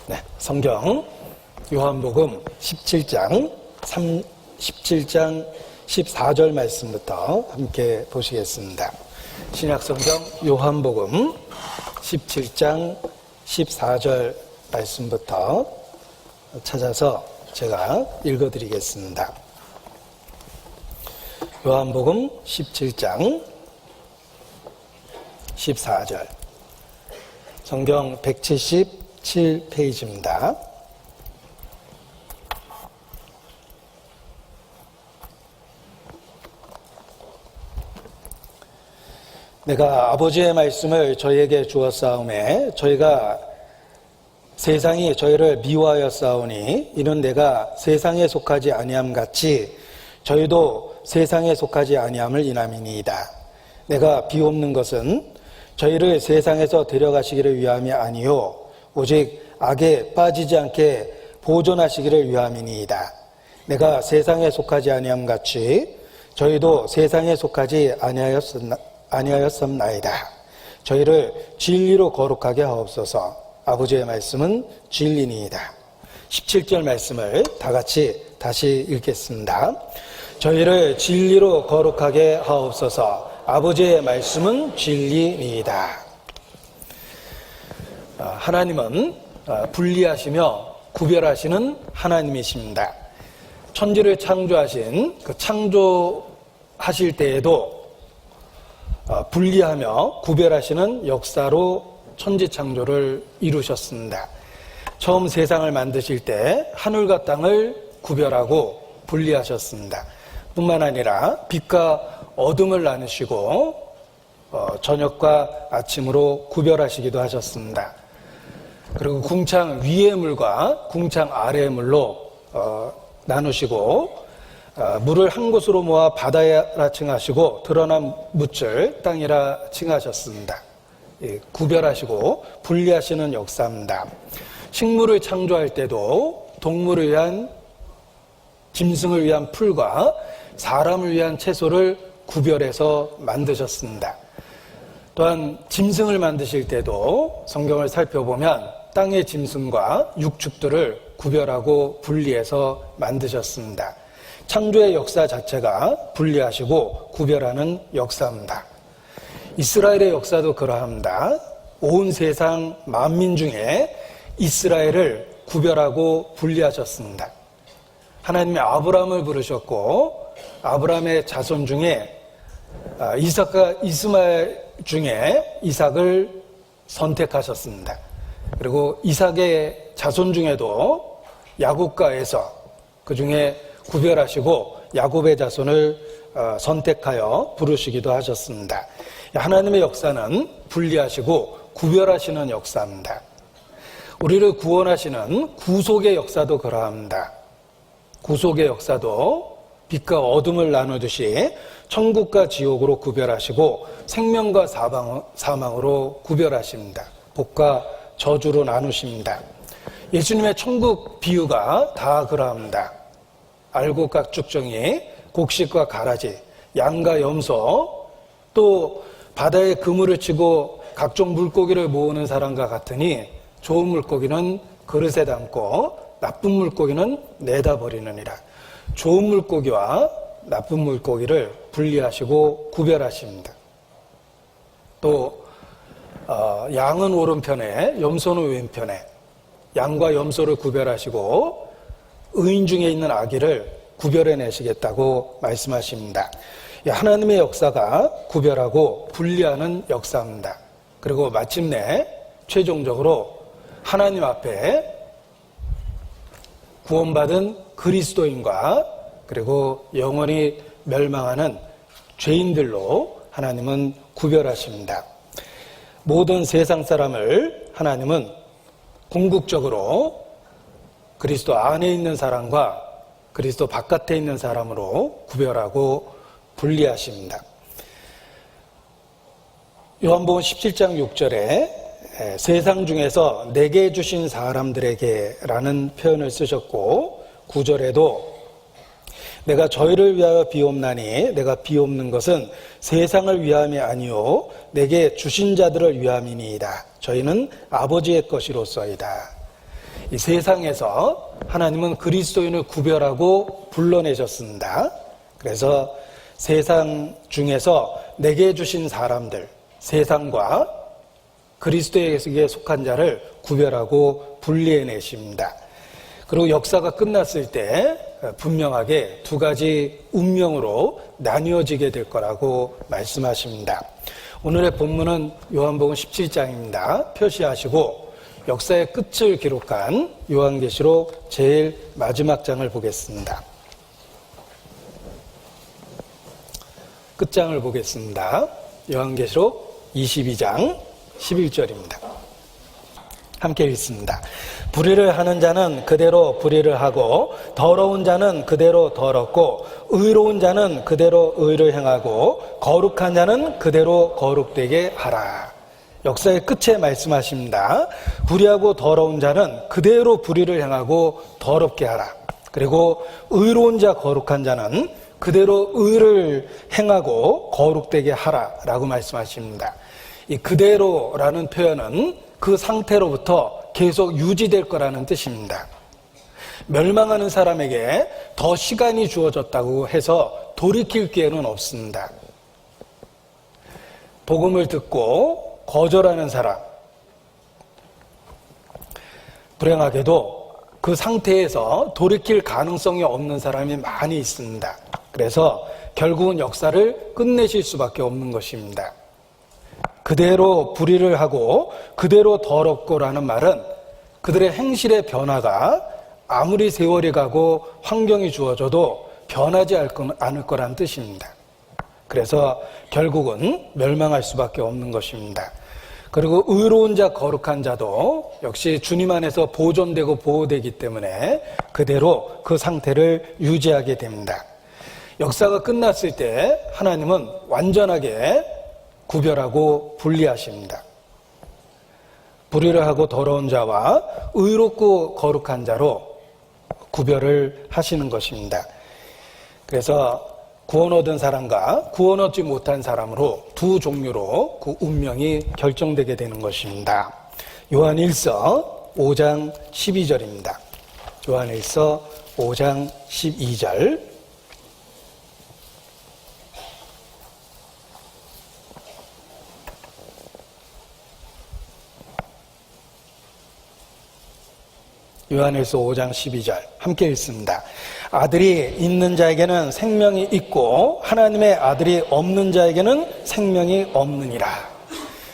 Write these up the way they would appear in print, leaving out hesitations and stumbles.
네, 성경 요한복음 17장 14절 말씀부터 함께 보시겠습니다. 신약성경 요한복음 17장 14절 말씀부터 찾아서 제가 읽어드리겠습니다. 요한복음 17장 14절, 성경 177페이지입니다. 내가 아버지의 말씀을 저희에게 주었사오매 저희가 세상이 저희를 미워하였사오니 이는 내가 세상에 속하지 아니함 같이 저희도 세상에 속하지 아니함을 인함이니이다. 내가 비옵는 것은 저희를 세상에서 데려가시기를 위함이 아니요 오직 악에 빠지지 않게 보존하시기를 위함이니이다. 내가 세상에 속하지 아니함 같이 저희도 세상에 속하지 아니하였음나이다. 저희를 진리로 거룩하게 하옵소서. 아버지의 말씀은 진리니이다. 17절 말씀을 다 같이 다시 읽겠습니다. 저희를 진리로 거룩하게 하옵소서. 아버지의 말씀은 진리니이다. 하나님은 분리하시며 구별하시는 하나님이십니다. 천지를 창조하신 그 창조하실 때에도 분리하며 구별하시는 역사로 천지 창조를 이루셨습니다. 처음 세상을 만드실 때 하늘과 땅을 구별하고 분리하셨습니다. 뿐만 아니라 빛과 어둠을 나누시고 저녁과 아침으로 구별하시기도 하셨습니다. 그리고 궁창 위의 물과 궁창 아래의 물로 나누시고 물을 한 곳으로 모아 바다라 칭하시고 드러난 묻을 땅이라 칭하셨습니다. 구별하시고 분리하시는 역사입니다. 식물을 창조할 때도 동물을 위한, 짐승을 위한 풀과 사람을 위한 채소를 구별해서 만드셨습니다. 또한 짐승을 만드실 때도 성경을 살펴보면 땅의 짐승과 육축들을 구별하고 분리해서 만드셨습니다. 창조의 역사 자체가 분리하시고 구별하는 역사입니다. 이스라엘의 역사도 그러합니다. 온 세상 만민 중에 이스라엘을 구별하고 분리하셨습니다. 하나님이 아브라함을 부르셨고 아브라함의 자손 중에 이삭과 이스마엘 중에 이삭을 선택하셨습니다. 그리고 이삭의 자손 중에도 야곱과 에서 그 중에 구별하시고 야곱의 자손을 선택하여 부르시기도 하셨습니다. 하나님의 역사는 분리하시고 구별하시는 역사입니다. 우리를 구원하시는 구속의 역사도 그러합니다. 구속의 역사도 빛과 어둠을 나누듯이 천국과 지옥으로 구별하시고 생명과 사망으로 구별하십니다. 복과 저주로 나누십니다. 예수님의 천국 비유가 다 그러합니다. 알곡과 쭉정이, 곡식과 가라지, 양과 염소, 또 바다에 그물을 치고 각종 물고기를 모으는 사람과 같으니 좋은 물고기는 그릇에 담고 나쁜 물고기는 내다 버리느니라. 좋은 물고기와 나쁜 물고기를 분리하시고 구별하십니다. 또 양은 오른편에 염소는 왼편에, 양과 염소를 구별하시고 의인 중에 있는 악의를 구별해내시겠다고 말씀하십니다. 하나님의 역사가 구별하고 분리하는 역사입니다. 그리고 마침내 최종적으로 하나님 앞에 구원받은 그리스도인과 그리고 영원히 멸망하는 죄인들로 하나님은 구별하십니다. 모든 세상 사람을 하나님은 궁극적으로 그리스도 안에 있는 사람과 그리스도 바깥에 있는 사람으로 구별하고 분리하십니다. 요한복음 17장 6절에 세상 중에서 내게 주신 사람들에게 라는 표현을 쓰셨고 9절에도 내가 저희를 위하여 비옵나니 내가 비옵는 것은 세상을 위함이 아니요 내게 주신 자들을 위함이니이다. 저희는 아버지의 것이로소이다. 이 세상에서 하나님은 그리스도인을 구별하고 불러내셨습니다. 그래서 세상 중에서 내게 주신 사람들, 세상과 그리스도에게 속한 자를 구별하고 분리해내십니다. 그리고 역사가 끝났을 때 분명하게 두 가지 운명으로 나뉘어지게 될 거라고 말씀하십니다. 오늘의 본문은 요한복음 17장입니다. 표시하시고 역사의 끝을 기록한 요한계시록 제일 마지막 장을 보겠습니다. 끝장을 보겠습니다. 요한계시록 22장 11절입니다. 함께 읽습니다. 불의를 하는 자는 그대로 불의를 하고 더러운 자는 그대로 더럽고 의로운 자는 그대로 의를 행하고 거룩한 자는 그대로 거룩되게 하라. 역사의 끝에 말씀하십니다. 불의하고 더러운 자는 그대로 불의를 행하고 더럽게 하라. 그리고 의로운 자 거룩한 자는 그대로 의를 행하고 거룩되게 하라라고 말씀하십니다. 이 그대로라는 표현은 그 상태로부터 계속 유지될 거라는 뜻입니다. 멸망하는 사람에게 더 시간이 주어졌다고 해서 돌이킬 기회는 없습니다. 복음을 듣고 거절하는 사람, 불행하게도 그 상태에서 돌이킬 가능성이 없는 사람이 많이 있습니다. 그래서 결국은 역사를 끝내실 수밖에 없는 것입니다. 그대로 불의를 하고 그대로 더럽고라는 말은 그들의 행실의 변화가 아무리 세월이 가고 환경이 주어져도 변하지 않을 거란 뜻입니다. 그래서 결국은 멸망할 수밖에 없는 것입니다. 그리고 의로운 자 거룩한 자도 역시 주님 안에서 보존되고 보호되기 때문에 그대로 그 상태를 유지하게 됩니다. 역사가 끝났을 때 하나님은 완전하게 구별하고 분리하십니다. 불의를 하고 더러운 자와 의롭고 거룩한 자로 구별을 하시는 것입니다. 그래서 구원 얻은 사람과 구원 얻지 못한 사람으로 두 종류로 그 운명이 결정되게 되는 것입니다. 요한일서 5장 12절입니다. 요한일서 5장 12절. 요한일서 5장 12절 함께 읽습니다. 아들이 있는 자에게는 생명이 있고 하나님의 아들이 없는 자에게는 생명이 없느니라.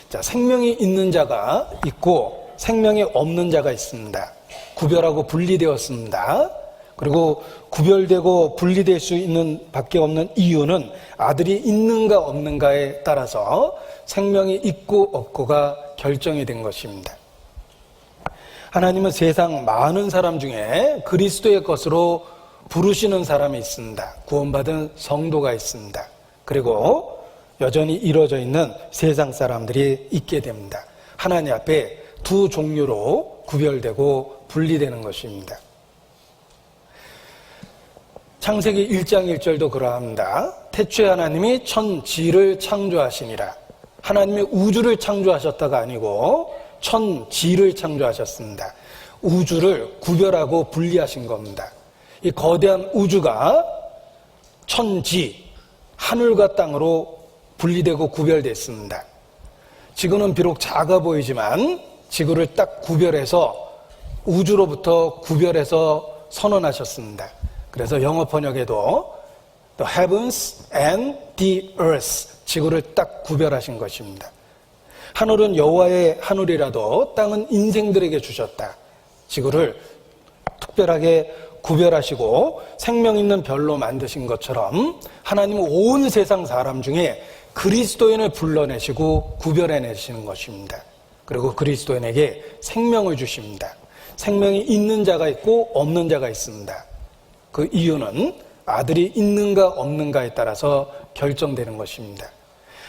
자, 생명이 있는 자가 있고 생명이 없는 자가 있습니다. 구별하고 분리되었습니다. 그리고 구별되고 분리될 수 있는 밖에 없는 이유는 아들이 있는가 없는가에 따라서 생명이 있고 없고가 결정이 된 것입니다. 하나님은 세상 많은 사람 중에 그리스도의 것으로 부르시는 사람이 있습니다. 구원받은 성도가 있습니다. 그리고 여전히 이루어져 있는 세상 사람들이 있게 됩니다. 하나님 앞에 두 종류로 구별되고 분리되는 것입니다. 창세기 1장 1절도 그러합니다. 태초에 하나님이 천지를 창조하시니라. 하나님이 우주를 창조하셨다가 아니고 천지를 창조하셨습니다. 우주를 구별하고 분리하신 겁니다. 이 거대한 우주가 천지, 하늘과 땅으로 분리되고 구별됐습니다. 지구는 비록 작아 보이지만 지구를 딱 구별해서 우주로부터 구별해서 선언하셨습니다. 그래서 영어 번역에도 The heavens and the earth, 지구를 딱 구별하신 것입니다. 하늘은 여호와의 하늘이라도 땅은 인생들에게 주셨다. 지구를 특별하게 구별하시고 생명 있는 별로 만드신 것처럼 하나님은 온 세상 사람 중에 그리스도인을 불러내시고 구별해내시는 것입니다. 그리고 그리스도인에게 생명을 주십니다. 생명이 있는 자가 있고 없는 자가 있습니다. 그 이유는 아들이 있는가 없는가에 따라서 결정되는 것입니다.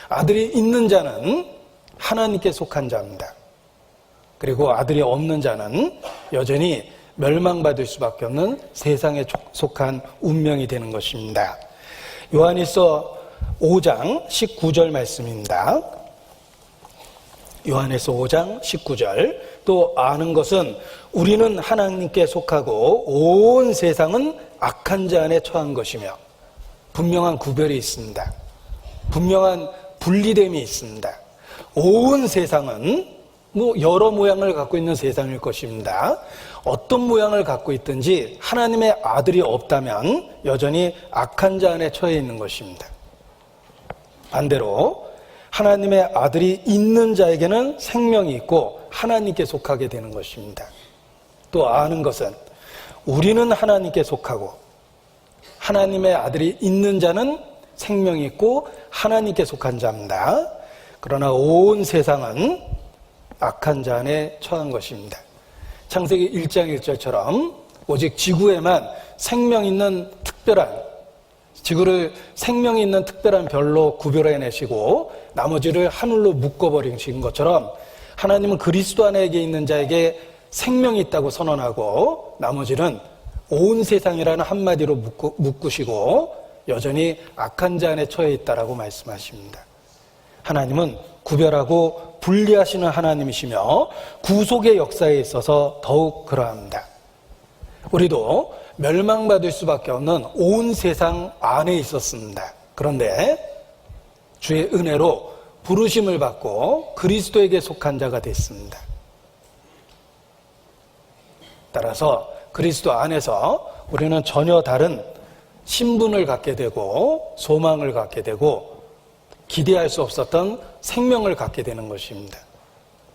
아들이 있는 자는 하나님께 속한 자입니다. 그리고 아들이 없는 자는 여전히 멸망받을 수밖에 없는 세상에 속한 운명이 되는 것입니다. 요한일서 5장 19절 말씀입니다. 요한에서 5장 19절. 또 아는 것은 우리는 하나님께 속하고 온 세상은 악한 자 안에 처한 것이며, 분명한 구별이 있습니다. 분명한 분리됨이 있습니다. 온 세상은 여러 모양을 갖고 있는 세상일 것입니다. 어떤 모양을 갖고 있든지 하나님의 아들이 없다면 여전히 악한 자 안에 처해 있는 것입니다. 반대로 하나님의 아들이 있는 자에게는 생명이 있고 하나님께 속하게 되는 것입니다. 또 아는 것은 우리는 하나님께 속하고, 하나님의 아들이 있는 자는 생명이 있고 하나님께 속한 자입니다. 그러나 온 세상은 악한 자 안에 처한 것입니다. 창세기 1장 1절처럼 오직 지구에만 생명 있는 지구를 생명 있는 특별한 별로 구별해내시고 나머지를 하늘로 묶어버리신 것처럼, 하나님은 그리스도 안에 있는 자에게 생명이 있다고 선언하고 나머지는 온 세상이라는 한마디로 묶으시고 여전히 악한 자 안에 처해 있다라고 말씀하십니다. 하나님은 구별하고 분리하시는 하나님이시며 구속의 역사에 있어서 더욱 그러합니다. 우리도 멸망받을 수밖에 없는 온 세상 안에 있었습니다. 그런데 주의 은혜로 부르심을 받고 그리스도에게 속한 자가 됐습니다. 따라서 그리스도 안에서 우리는 전혀 다른 신분을 갖게 되고 소망을 갖게 되고 기대할 수 없었던 생명을 갖게 되는 것입니다.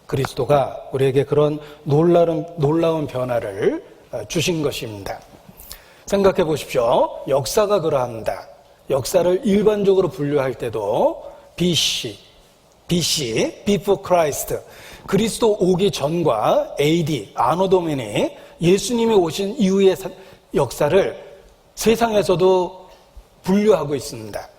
그리스도가 우리에게 그런 놀라운 변화를 주신 것입니다. 생각해 보십시오. 역사가 그러합니다. 역사를 일반적으로 분류할 때도 BC, Before Christ, 그리스도 오기 전과 AD, 아노 도미니, 예수님이 오신 이후의 역사를 세상에서도 분류하고 있습니다.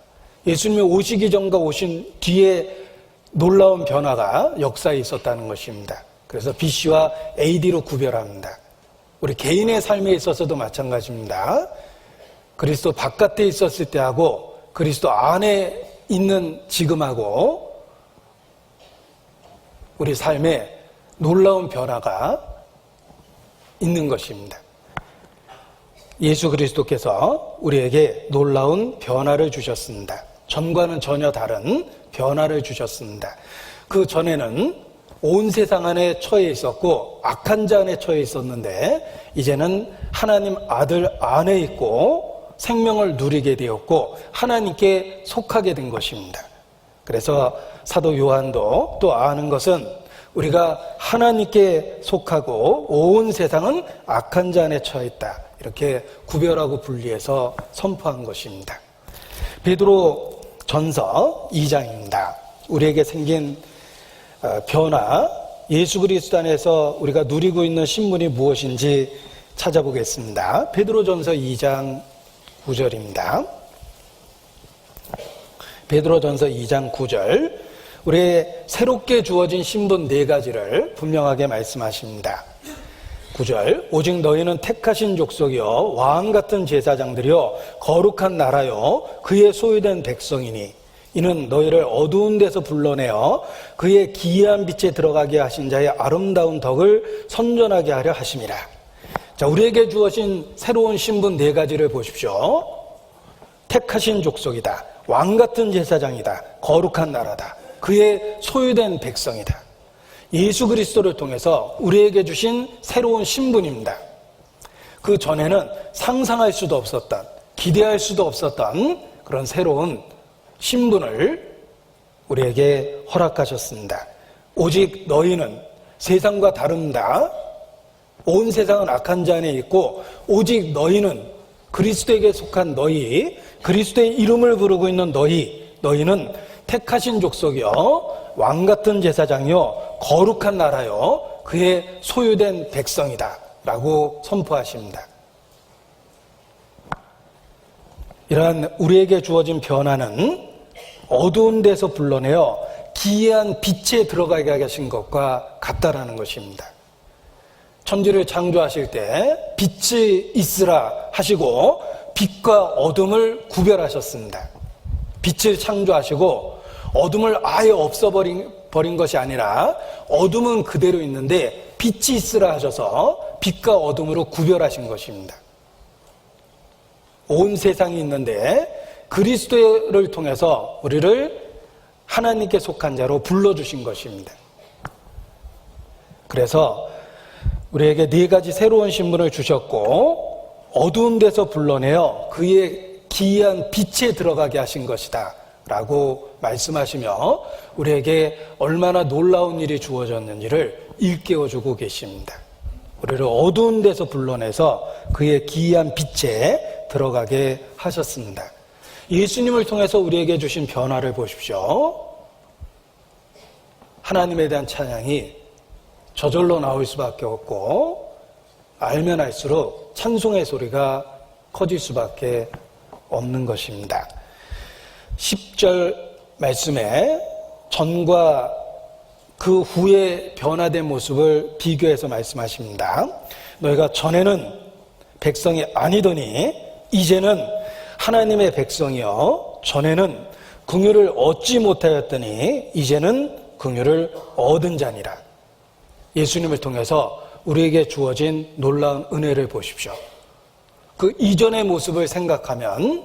예수님이 오시기 전과 오신 뒤에 놀라운 변화가 역사에 있었다는 것입니다. 그래서 BC와 AD로 구별합니다. 우리 개인의 삶에 있어서도 마찬가지입니다. 그리스도 바깥에 있었을 때하고 그리스도 안에 있는 지금하고 우리 삶에 놀라운 변화가 있는 것입니다. 예수 그리스도께서 우리에게 놀라운 변화를 주셨습니다. 전과는 전혀 다른 변화를 주셨습니다. 그 전에는 온 세상 안에 처해 있었고 악한 자 안에 처해 있었는데 이제는 하나님 아들 안에 있고 생명을 누리게 되었고 하나님께 속하게 된 것입니다. 그래서 사도 요한도 또 아는 것은 우리가 하나님께 속하고 온 세상은 악한 자 안에 처해 있다, 이렇게 구별하고 분리해서 선포한 것입니다. 베드로 전서 2장입니다. 우리에게 생긴 변화, 예수 그리스도 안에서 우리가 누리고 있는 신분이 무엇인지 찾아보겠습니다. 베드로 전서 2장 9절입니다. 베드로 전서 2장 9절, 우리의 새롭게 주어진 신분 4가지를 분명하게 말씀하십니다. 9절, 오직 너희는 택하신 족속이요 왕같은 제사장들이요 거룩한 나라요 그의 소유된 백성이니 이는 너희를 어두운 데서 불러내어 그의 기이한 빛에 들어가게 하신 자의 아름다운 덕을 선전하게 하려 하심이라. 자, 우리에게 주어진 새로운 신분 4가지를 보십시오. 택하신 족속이다, 왕같은 제사장이다, 거룩한 나라다, 그의 소유된 백성이다. 예수 그리스도를 통해서 우리에게 주신 새로운 신분입니다. 그 전에는 상상할 수도 없었던, 기대할 수도 없었던 그런 새로운 신분을 우리에게 허락하셨습니다. 오직 너희는 세상과 다릅니다. 온 세상은 악한 자 안에 있고 오직 너희는, 그리스도에게 속한 너희, 그리스도의 이름을 부르고 있는 너희는 택하신 족속이요 왕같은 제사장이요 거룩한 나라요 그의 소유된 백성이다 라고 선포하십니다. 이러한 우리에게 주어진 변화는 어두운 데서 불러내어 기이한 빛에 들어가게 하신 것과 같다라는 것입니다. 천지를 창조하실 때 빛이 있으라 하시고 빛과 어둠을 구별하셨습니다. 빛을 창조하시고 어둠을 아예 없애버린 버린 것이 아니라 어둠은 그대로 있는데 빛이 있으라 하셔서 빛과 어둠으로 구별하신 것입니다. 온 세상이 있는데 그리스도를 통해서 우리를 하나님께 속한 자로 불러주신 것입니다. 그래서 우리에게 네 가지 새로운 신분을 주셨고 어두운 데서 불러내어 그의 기이한 빛에 들어가게 하신 것이다 라고 말씀하시며 우리에게 얼마나 놀라운 일이 주어졌는지를 일깨워주고 계십니다. 우리를 어두운 데서 불러내서 그의 기이한 빛에 들어가게 하셨습니다. 예수님을 통해서 우리에게 주신 변화를 보십시오. 하나님에 대한 찬양이 저절로 나올 수밖에 없고 알면 알수록 찬송의 소리가 커질 수밖에 없는 것입니다. 10절 말씀에 전과 그 후에 변화된 모습을 비교해서 말씀하십니다. 너희가 전에는 백성이 아니더니 이제는 하나님의 백성이요 전에는 긍휼을 얻지 못하였더니 이제는 긍휼을 얻은 자니라. 예수님을 통해서 우리에게 주어진 놀라운 은혜를 보십시오. 그 이전의 모습을 생각하면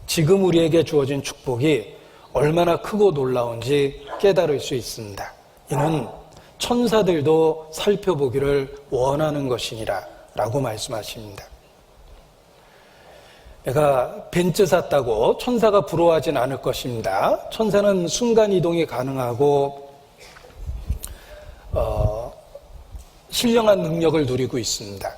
지금 우리에게 주어진 축복이 얼마나 크고 놀라운지 깨달을 수 있습니다. 이는 천사들도 살펴보기를 원하는 것이니라 라고 말씀하십니다. 내가 벤츠 샀다고 천사가 부러워하진 않을 것입니다. 천사는 순간이동이 가능하고 신령한 능력을 누리고 있습니다.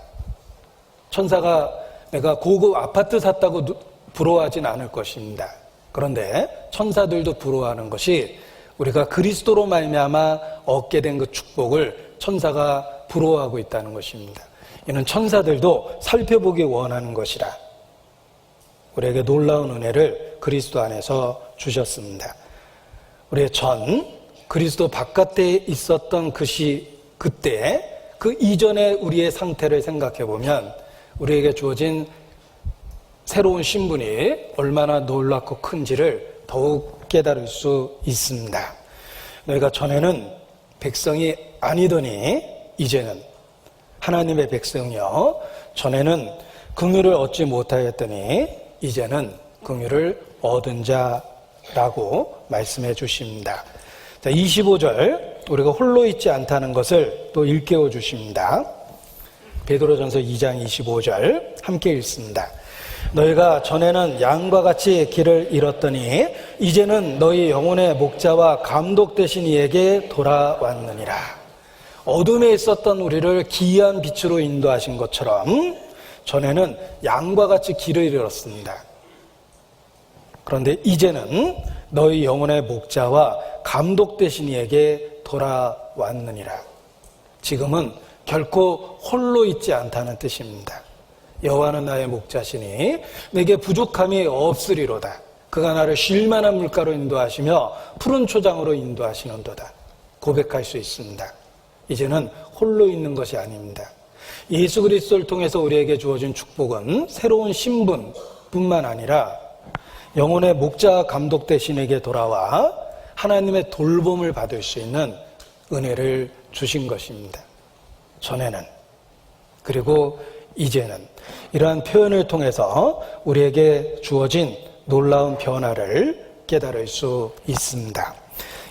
천사가 내가 고급 아파트 샀다고 부러워하진 않을 것입니다. 그런데 천사들도 부러워하는 것이 우리가 그리스도로 말미암아 얻게 된 그 축복을 천사가 부러워하고 있다는 것입니다. 이는 천사들도 살펴보기 원하는 것이라. 우리에게 놀라운 은혜를 그리스도 안에서 주셨습니다. 우리의 전 그리스도 바깥에 있었던 그때 그 이전의 우리의 상태를 생각해 보면 우리에게 주어진 새로운 신분이 얼마나 놀랍고 큰지를 더욱 깨달을 수 있습니다. 너희가 전에는 백성이 아니더니 이제는 하나님의 백성이요 전에는 긍휼을 얻지 못하였더니 이제는 긍휼을 얻은 자라고 말씀해 주십니다. 자, 25절 우리가 홀로 있지 않다는 것을 또 일깨워 주십니다. 베드로전서 2장 25절 함께 읽습니다. 너희가 전에는 양과 같이 길을 잃었더니 이제는 너희 영혼의 목자와 감독 되신 이에게 돌아왔느니라. 어둠에 있었던 우리를 기이한 빛으로 인도하신 것처럼 전에는 양과 같이 길을 잃었습니다. 그런데 이제는 너희 영혼의 목자와 감독 되신 이에게 돌아왔느니라. 지금은 결코 홀로 있지 않다는 뜻입니다. 여호와는 나의 목자시니 내게 부족함이 없으리로다. 그가 나를 쉴만한 물가로 인도하시며 푸른 초장으로 인도하시는도다. 고백할 수 있습니다. 이제는 홀로 있는 것이 아닙니다. 예수 그리스도를 통해서 우리에게 주어진 축복은 새로운 신분뿐만 아니라 영혼의 목자 감독 대신에게 돌아와 하나님의 돌봄을 받을 수 있는 은혜를 주신 것입니다. 전에는 그리고 이제는 이러한 표현을 통해서 우리에게 주어진 놀라운 변화를 깨달을 수 있습니다.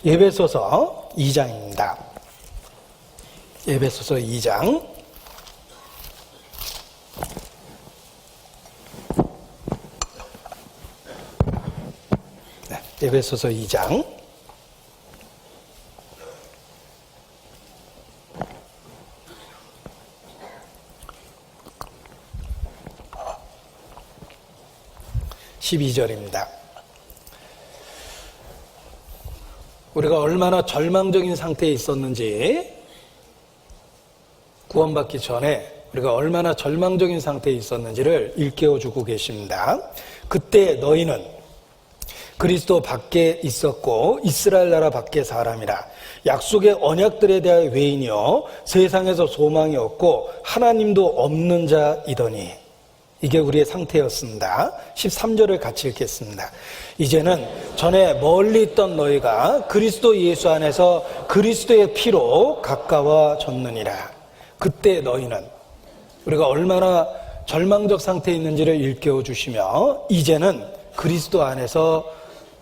에베소서 2장입니다. 에베소서 2장 에베소서 2장 12절입니다. 우리가 얼마나 절망적인 상태에 있었는지, 구원받기 전에 우리가 얼마나 절망적인 상태에 있었는지를 일깨워주고 계십니다. 그때 너희는 그리스도 밖에 있었고 이스라엘 나라 밖의 사람이라. 약속의 언약들에 대하여 외인이요 세상에서 소망이 없고 하나님도 없는 자이더니. 이게 우리의 상태였습니다. 13절을 같이 읽겠습니다. 이제는 전에 멀리 있던 너희가 그리스도 예수 안에서 그리스도의 피로 가까워졌느니라. 그때 너희는, 우리가 얼마나 절망적 상태에 있는지를 일깨워 주시며 이제는 그리스도 안에서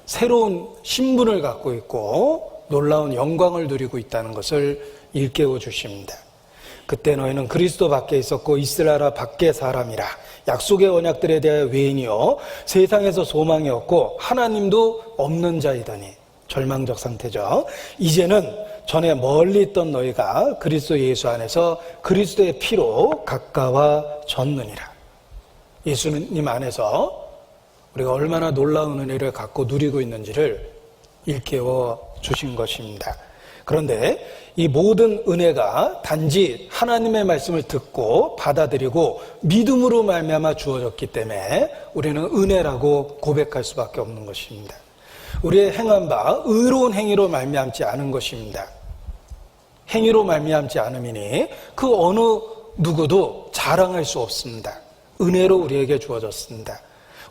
새로운 신분을 갖고 있고 놀라운 영광을 누리고 있다는 것을 일깨워 주십니다. 그때 너희는 그리스도 밖에 있었고 이스라엘 밖의 사람이라. 약속의 언약들에 대하여 외인이요 세상에서 소망이 없고 하나님도 없는 자이더니, 절망적 상태죠. 이제는 전에 멀리 있던 너희가 그리스도 예수 안에서 그리스도의 피로 가까워졌느니라. 예수님 안에서 우리가 얼마나 놀라운 은혜를 갖고 누리고 있는지를 일깨워 주신 것입니다. 그런데 이 모든 은혜가 단지 하나님의 말씀을 듣고 받아들이고 믿음으로 말미암아 주어졌기 때문에 우리는 은혜라고 고백할 수밖에 없는 것입니다. 우리의 행한 바 의로운 행위로 말미암지 않은 것입니다. 행위로 말미암지 않음이니 그 어느 누구도 자랑할 수 없습니다. 은혜로 우리에게 주어졌습니다.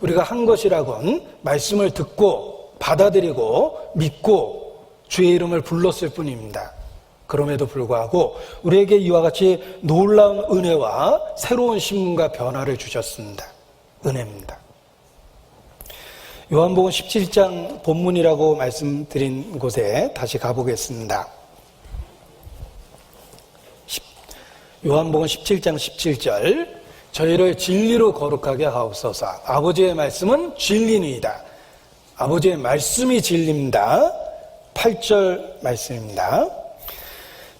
우리가 한 것이라곤 말씀을 듣고 받아들이고 믿고 주의 이름을 불렀을 뿐입니다. 그럼에도 불구하고 우리에게 이와 같이 놀라운 은혜와 새로운 신분과 변화를 주셨습니다. 은혜입니다. 요한복음 17장 본문이라고 말씀드린 곳에 다시 가보겠습니다. 요한복음 17장 17절, 저희를 진리로 거룩하게 하옵소서. 아버지의 말씀은 진리니이다. 아버지의 말씀이 진리입니다. 8절 말씀입니다.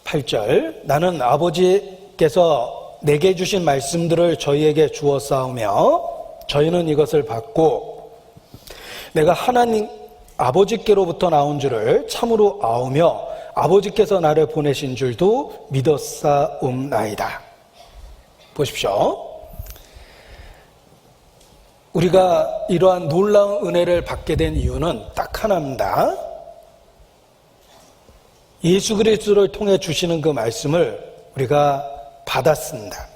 8절, 나는 아버지께서 내게 주신 말씀들을 저희에게 주었사오며 저희는 이것을 받고 내가 하나님 아버지께로부터 나온 줄을 참으로 아오며 아버지께서 나를 보내신 줄도 믿었사옵나이다. 보십시오. 우리가 이러한 놀라운 은혜를 받게 된 이유는 딱 하나입니다. 예수 그리스도를 통해 주시는 그 말씀을 우리가 받았습니다.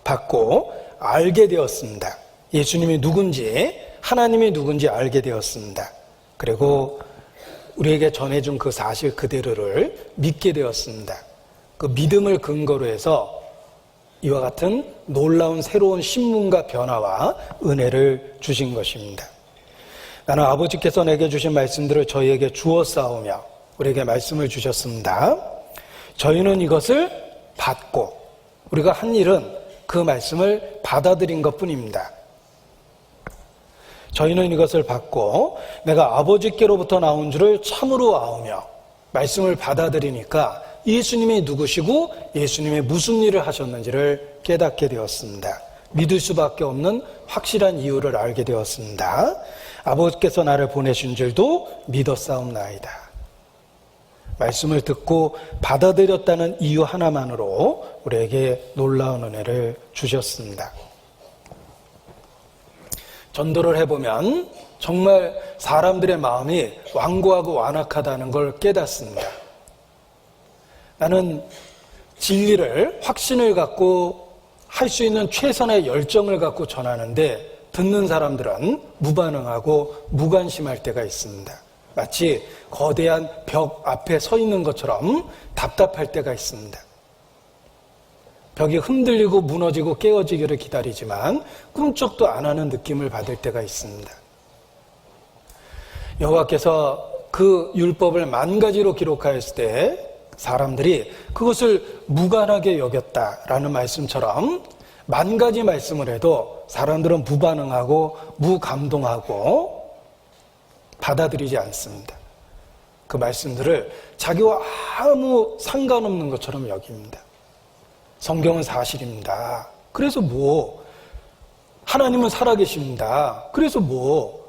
받고 알게 되었습니다. 예수님이 누군지, 하나님이 누군지 알게 되었습니다. 그리고 우리에게 전해준 그 사실 그대로를 믿게 되었습니다. 그 믿음을 근거로 해서 이와 같은 놀라운 새로운 신분과 변화와 은혜를 주신 것입니다. 나는 아버지께서 내게 주신 말씀들을 저희에게 주었사오며 우리에게 말씀을 주셨습니다. 저희는 이것을 받고 우리가 한 일은 그 말씀을 받아들인 것뿐입니다. 저희는 이것을 받고 내가 아버지께로부터 나온 줄을 참으로 아오며, 말씀을 받아들이니까 예수님이 누구시고 예수님이 무슨 일을 하셨는지를 깨닫게 되었습니다. 믿을 수밖에 없는 확실한 이유를 알게 되었습니다. 아버지께서 나를 보내신 줄도 믿었사옵나이다. 말씀을 듣고 받아들였다는 이유 하나만으로 우리에게 놀라운 은혜를 주셨습니다. 전도를 해보면 정말 사람들의 마음이 완고하고 완악하다는 걸 깨닫습니다. 나는 진리를, 확신을 갖고 할 수 있는 최선의 열정을 갖고 전하는데 듣는 사람들은 무반응하고 무관심할 때가 있습니다. 마치 거대한 벽 앞에 서 있는 것처럼 답답할 때가 있습니다. 벽이 흔들리고 무너지고 깨어지기를 기다리지만 꿈쩍도 안 하는 느낌을 받을 때가 있습니다. 여호와께서 그 율법을 10,000가지로 기록하였을 때 사람들이 그것을 무관하게 여겼다라는 말씀처럼 10,000가지 말씀을 해도 사람들은 무반응하고 무감동하고 받아들이지 않습니다. 그 말씀들을 자기와 아무 상관없는 것처럼 여깁니다. 성경은 사실입니다. 그래서 뭐, 하나님은 살아계십니다. 그래서 뭐,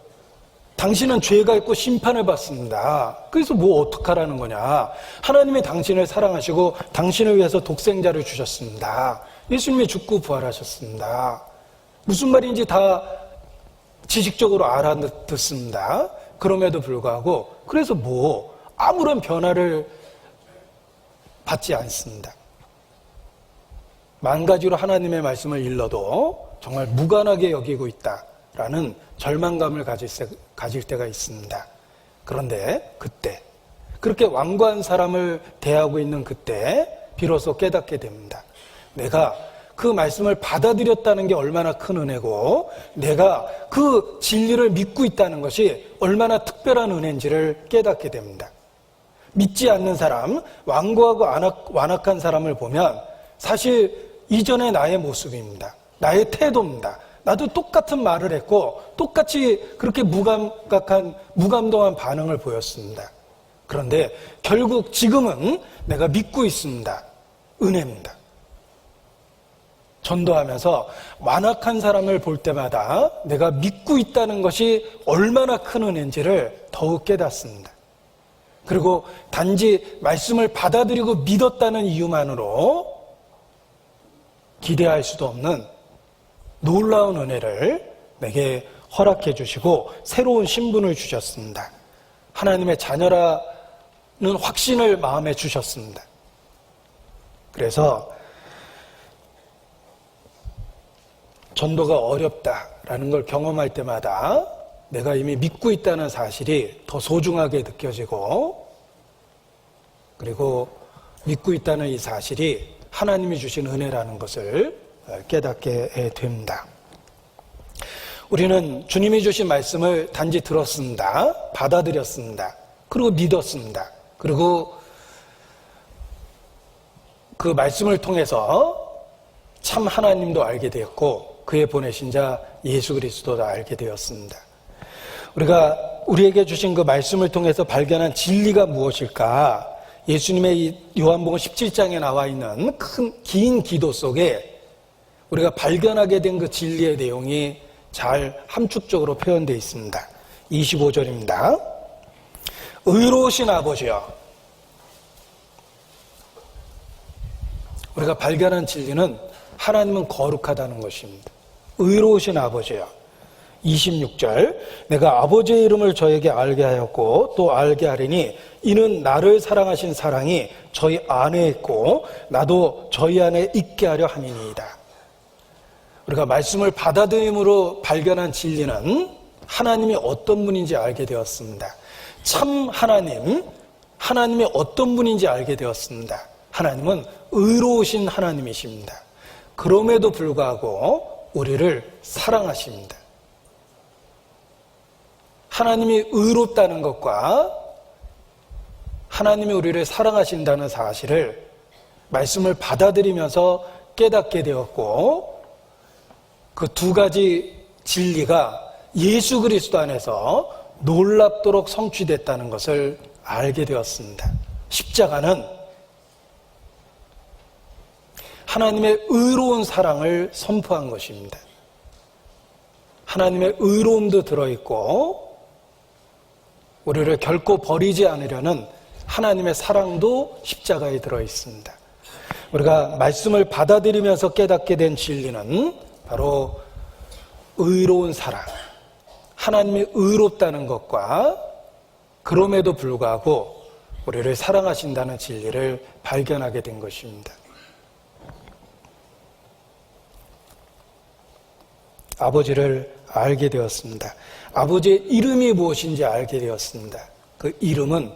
당신은 죄가 있고 심판을 받습니다. 그래서 뭐 어떡하라는 거냐. 하나님이 당신을 사랑하시고 당신을 위해서 독생자를 주셨습니다. 예수님이 죽고 부활하셨습니다. 무슨 말인지 다 지식적으로 알아듣습니다. 그럼에도 불구하고 그래서 뭐 아무런 변화를 받지 않습니다. 10,000가지로 하나님의 말씀을 일러도 정말 무관하게 여기고 있다라는 절망감을 가질 때가 있습니다. 그런데 그때, 그렇게 완고한 사람을 대하고 있는 그때 비로소 깨닫게 됩니다. 내가 그 말씀을 받아들였다는 게 얼마나 큰 은혜고, 내가 그 진리를 믿고 있다는 것이 얼마나 특별한 은혜인지를 깨닫게 됩니다. 믿지 않는 사람, 완고하고 완악한 사람을 보면 사실 이전의 나의 모습입니다. 나의 태도입니다. 나도 똑같은 말을 했고 똑같이 그렇게 무감동한 반응을 보였습니다. 그런데 결국 지금은 내가 믿고 있습니다. 은혜입니다. 전도하면서 완악한 사람을 볼 때마다 내가 믿고 있다는 것이 얼마나 큰 은혜인지를 더욱 깨닫습니다. 그리고 단지 말씀을 받아들이고 믿었다는 이유만으로 기대할 수도 없는 놀라운 은혜를 내게 허락해 주시고 새로운 신분을 주셨습니다. 하나님의 자녀라는 확신을 마음에 주셨습니다. 그래서 전도가 어렵다라는 걸 경험할 때마다 내가 이미 믿고 있다는 사실이 더 소중하게 느껴지고, 그리고 믿고 있다는 이 사실이 하나님이 주신 은혜라는 것을 깨닫게 됩니다. 우리는 주님이 주신 말씀을 단지 들었습니다. 받아들였습니다. 그리고 믿었습니다. 그리고 그 말씀을 통해서 참 하나님도 알게 되었고 그의 보내신 자 예수 그리스도도 알게 되었습니다. 우리가 우리에게 주신 그 말씀을 통해서 발견한 진리가 무엇일까? 예수님의 이 요한복음 17장에 나와 있는 긴 기도 속에 우리가 발견하게 된 그 진리의 내용이 잘 함축적으로 표현되어 있습니다. 25절입니다. 의로우신 아버지여. 우리가 발견한 진리는 하나님은 거룩하다는 것입니다. 의로우신 아버지여. 26절, 내가 아버지의 이름을 저에게 알게 하였고 또 알게 하리니 이는 나를 사랑하신 사랑이 저희 안에 있고 나도 저희 안에 있게 하려 함이니이다. 우리가 말씀을 받아들임으로 발견한 진리는 하나님이 어떤 분인지 알게 되었습니다. 참 하나님이 어떤 분인지 알게 되었습니다. 하나님은 의로우신 하나님이십니다. 그럼에도 불구하고 우리를 사랑하십니다. 하나님이 의롭다는 것과 하나님이 우리를 사랑하신다는 사실을 말씀을 받아들이면서 깨닫게 되었고, 그 두 가지 진리가 예수 그리스도 안에서 놀랍도록 성취됐다는 것을 알게 되었습니다. 십자가는 하나님의 의로운 사랑을 선포한 것입니다. 하나님의 의로움도 들어있고 우리를 결코 버리지 않으려는 하나님의 사랑도 십자가에 들어있습니다. 우리가 말씀을 받아들이면서 깨닫게 된 진리는 바로 의로운 사랑, 하나님이 의롭다는 것과 그럼에도 불구하고 우리를 사랑하신다는 진리를 발견하게 된 것입니다. 아버지를 알게 되었습니다. 아버지의 이름이 무엇인지 알게 되었습니다. 그 이름은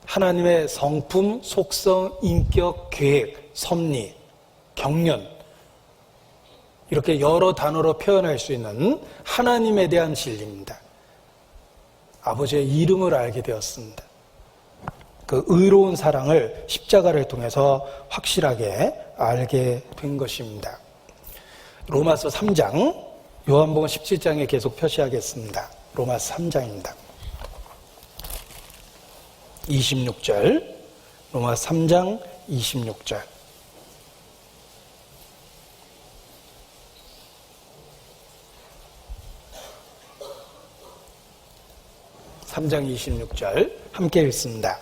하나님의 성품, 속성, 인격, 계획, 섭리, 경륜, 이렇게 여러 단어로 표현할 수 있는 하나님에 대한 진리입니다. 아버지의 이름을 알게 되었습니다. 그 의로운 사랑을 십자가를 통해서 확실하게 알게 된 것입니다. 로마서 3장, 요한복음 17장에 계속 표시하겠습니다. 로마서 3장입니다. 26절, 로마서 3장 26절. 3장 26절 함께 읽습니다.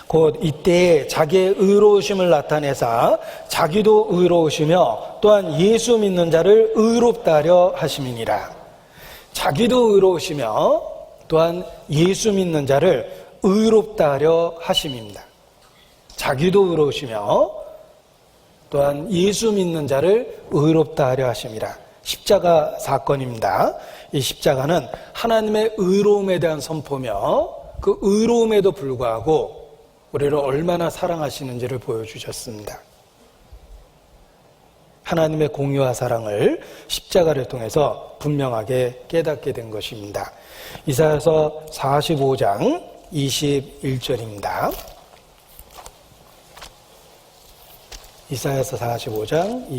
곧 이때에 자기의 의로우심을 나타내사 자기도 의로우시며 또한 예수 믿는 자를 의롭다 하려 하심이니라. 자기도 의로우시며 또한 예수 믿는 자를 의롭다 하려 하심입니다. 자기도 의로우시며 또한 예수 믿는 자를 의롭다 하려 하심이라. 십자가 사건입니다. 이 십자가는 하나님의 의로움에 대한 선포며 그 의로움에도 불구하고 우리를 얼마나 사랑하시는지를 보여주셨습니다. 하나님의 공의와 사랑을 십자가를 통해서 분명하게 깨닫게 된 것입니다. 이사야서 45장 21절입니다. 이사야서 45장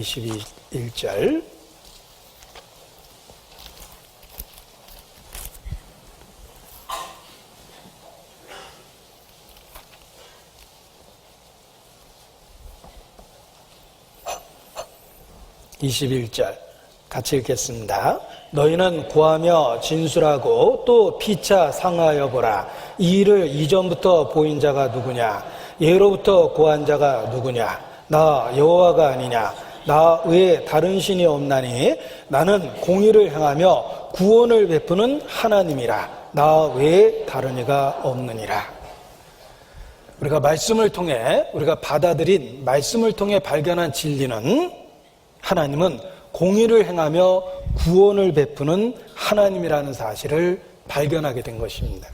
21절. 같이 읽겠습니다. 너희는 구하며 진술하고 또 피차 상하여 보라. 이 일을 이전부터 보인 자가 누구냐? 예로부터 고한 자가 누구냐? 나 여호와가 아니냐? 나 외에 다른 신이 없나니 나는 공의를 행하며 구원을 베푸는 하나님이라. 나 외에 다른 이가 없느니라. 우리가 말씀을 통해 우리가 받아들인 말씀을 통해 발견한 진리는 하나님은 공의를 행하며 구원을 베푸는 하나님이라는 사실을 발견하게 된 것입니다.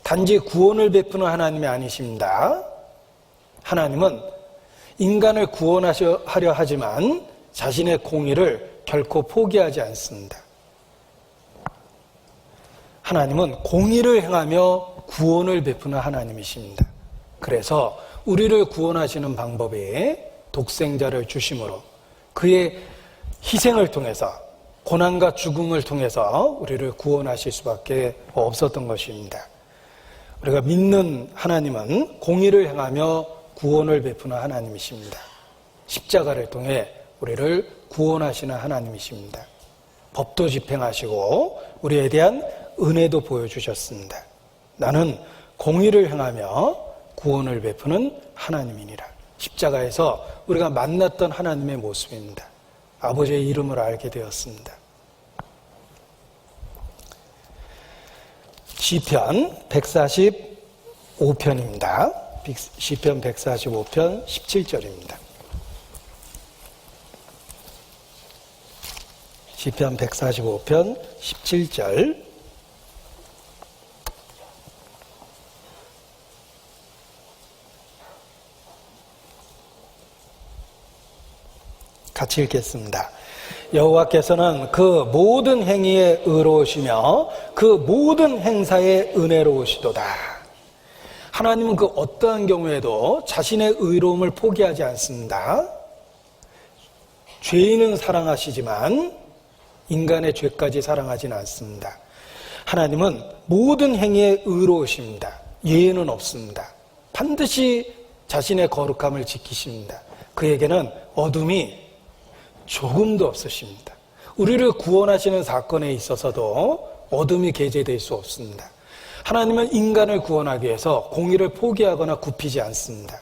단지 구원을 베푸는 하나님이 아니십니다. 하나님은 인간을 구원하려 하지만 자신의 공의를 결코 포기하지 않습니다. 하나님은 공의를 행하며 구원을 베푸는 하나님이십니다. 그래서 우리를 구원하시는 방법이 독생자를 주심으로 그의 희생을 통해서 고난과 죽음을 통해서 우리를 구원하실 수밖에 없었던 것입니다. 우리가 믿는 하나님은 공의를 행하며 구원을 베푸는 하나님이십니다. 십자가를 통해 우리를 구원하시는 하나님이십니다. 법도 집행하시고 우리에 대한 은혜도 보여주셨습니다. 나는 공의를 행하며 구원을 베푸는 하나님이니라. 십자가에서 우리가 만났던 하나님의 모습입니다. 아버지의 이름을 알게 되었습니다. 시편 145편입니다. 시편 145편 17절입니다. 시편 145편 17절. 같이 읽겠습니다. 여호와께서는 그 모든 행위에 의로우시며 그 모든 행사에 은혜로우시도다. 하나님은 그 어떠한 경우에도 자신의 의로움을 포기하지 않습니다. 죄인은 사랑하시지만 인간의 죄까지 사랑하지는 않습니다. 하나님은 모든 행위에 의로우십니다. 예외는 없습니다. 반드시 자신의 거룩함을 지키십니다. 그에게는 어둠이 조금도 없으십니다. 우리를 구원하시는 사건에 있어서도 어둠이 계제될 수 없습니다. 하나님은 인간을 구원하기 위해서 공의를 포기하거나 굽히지 않습니다.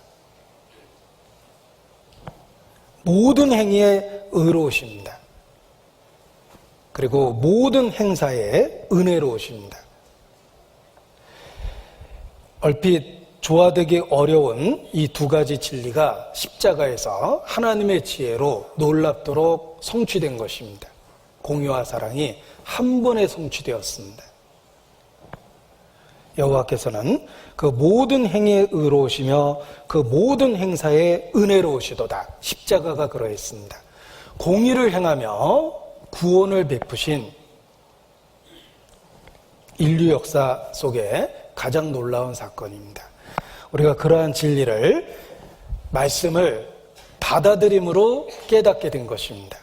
모든 행위에 의로우십니다. 그리고 모든 행사에 은혜로우십니다. 얼핏 조화되기 어려운 이 두 가지 진리가 십자가에서 하나님의 지혜로 놀랍도록 성취된 것입니다. 공의와 사랑이 한 번에 성취되었습니다. 여호와께서는 그 모든 행위에 의로우시며 그 모든 행사에 은혜로우시도다. 십자가가 그러했습니다. 공의를 행하며 구원을 베푸신 인류 역사 속에 가장 놀라운 사건입니다. 우리가 그러한 진리를 말씀을 받아들임으로 깨닫게 된 것입니다.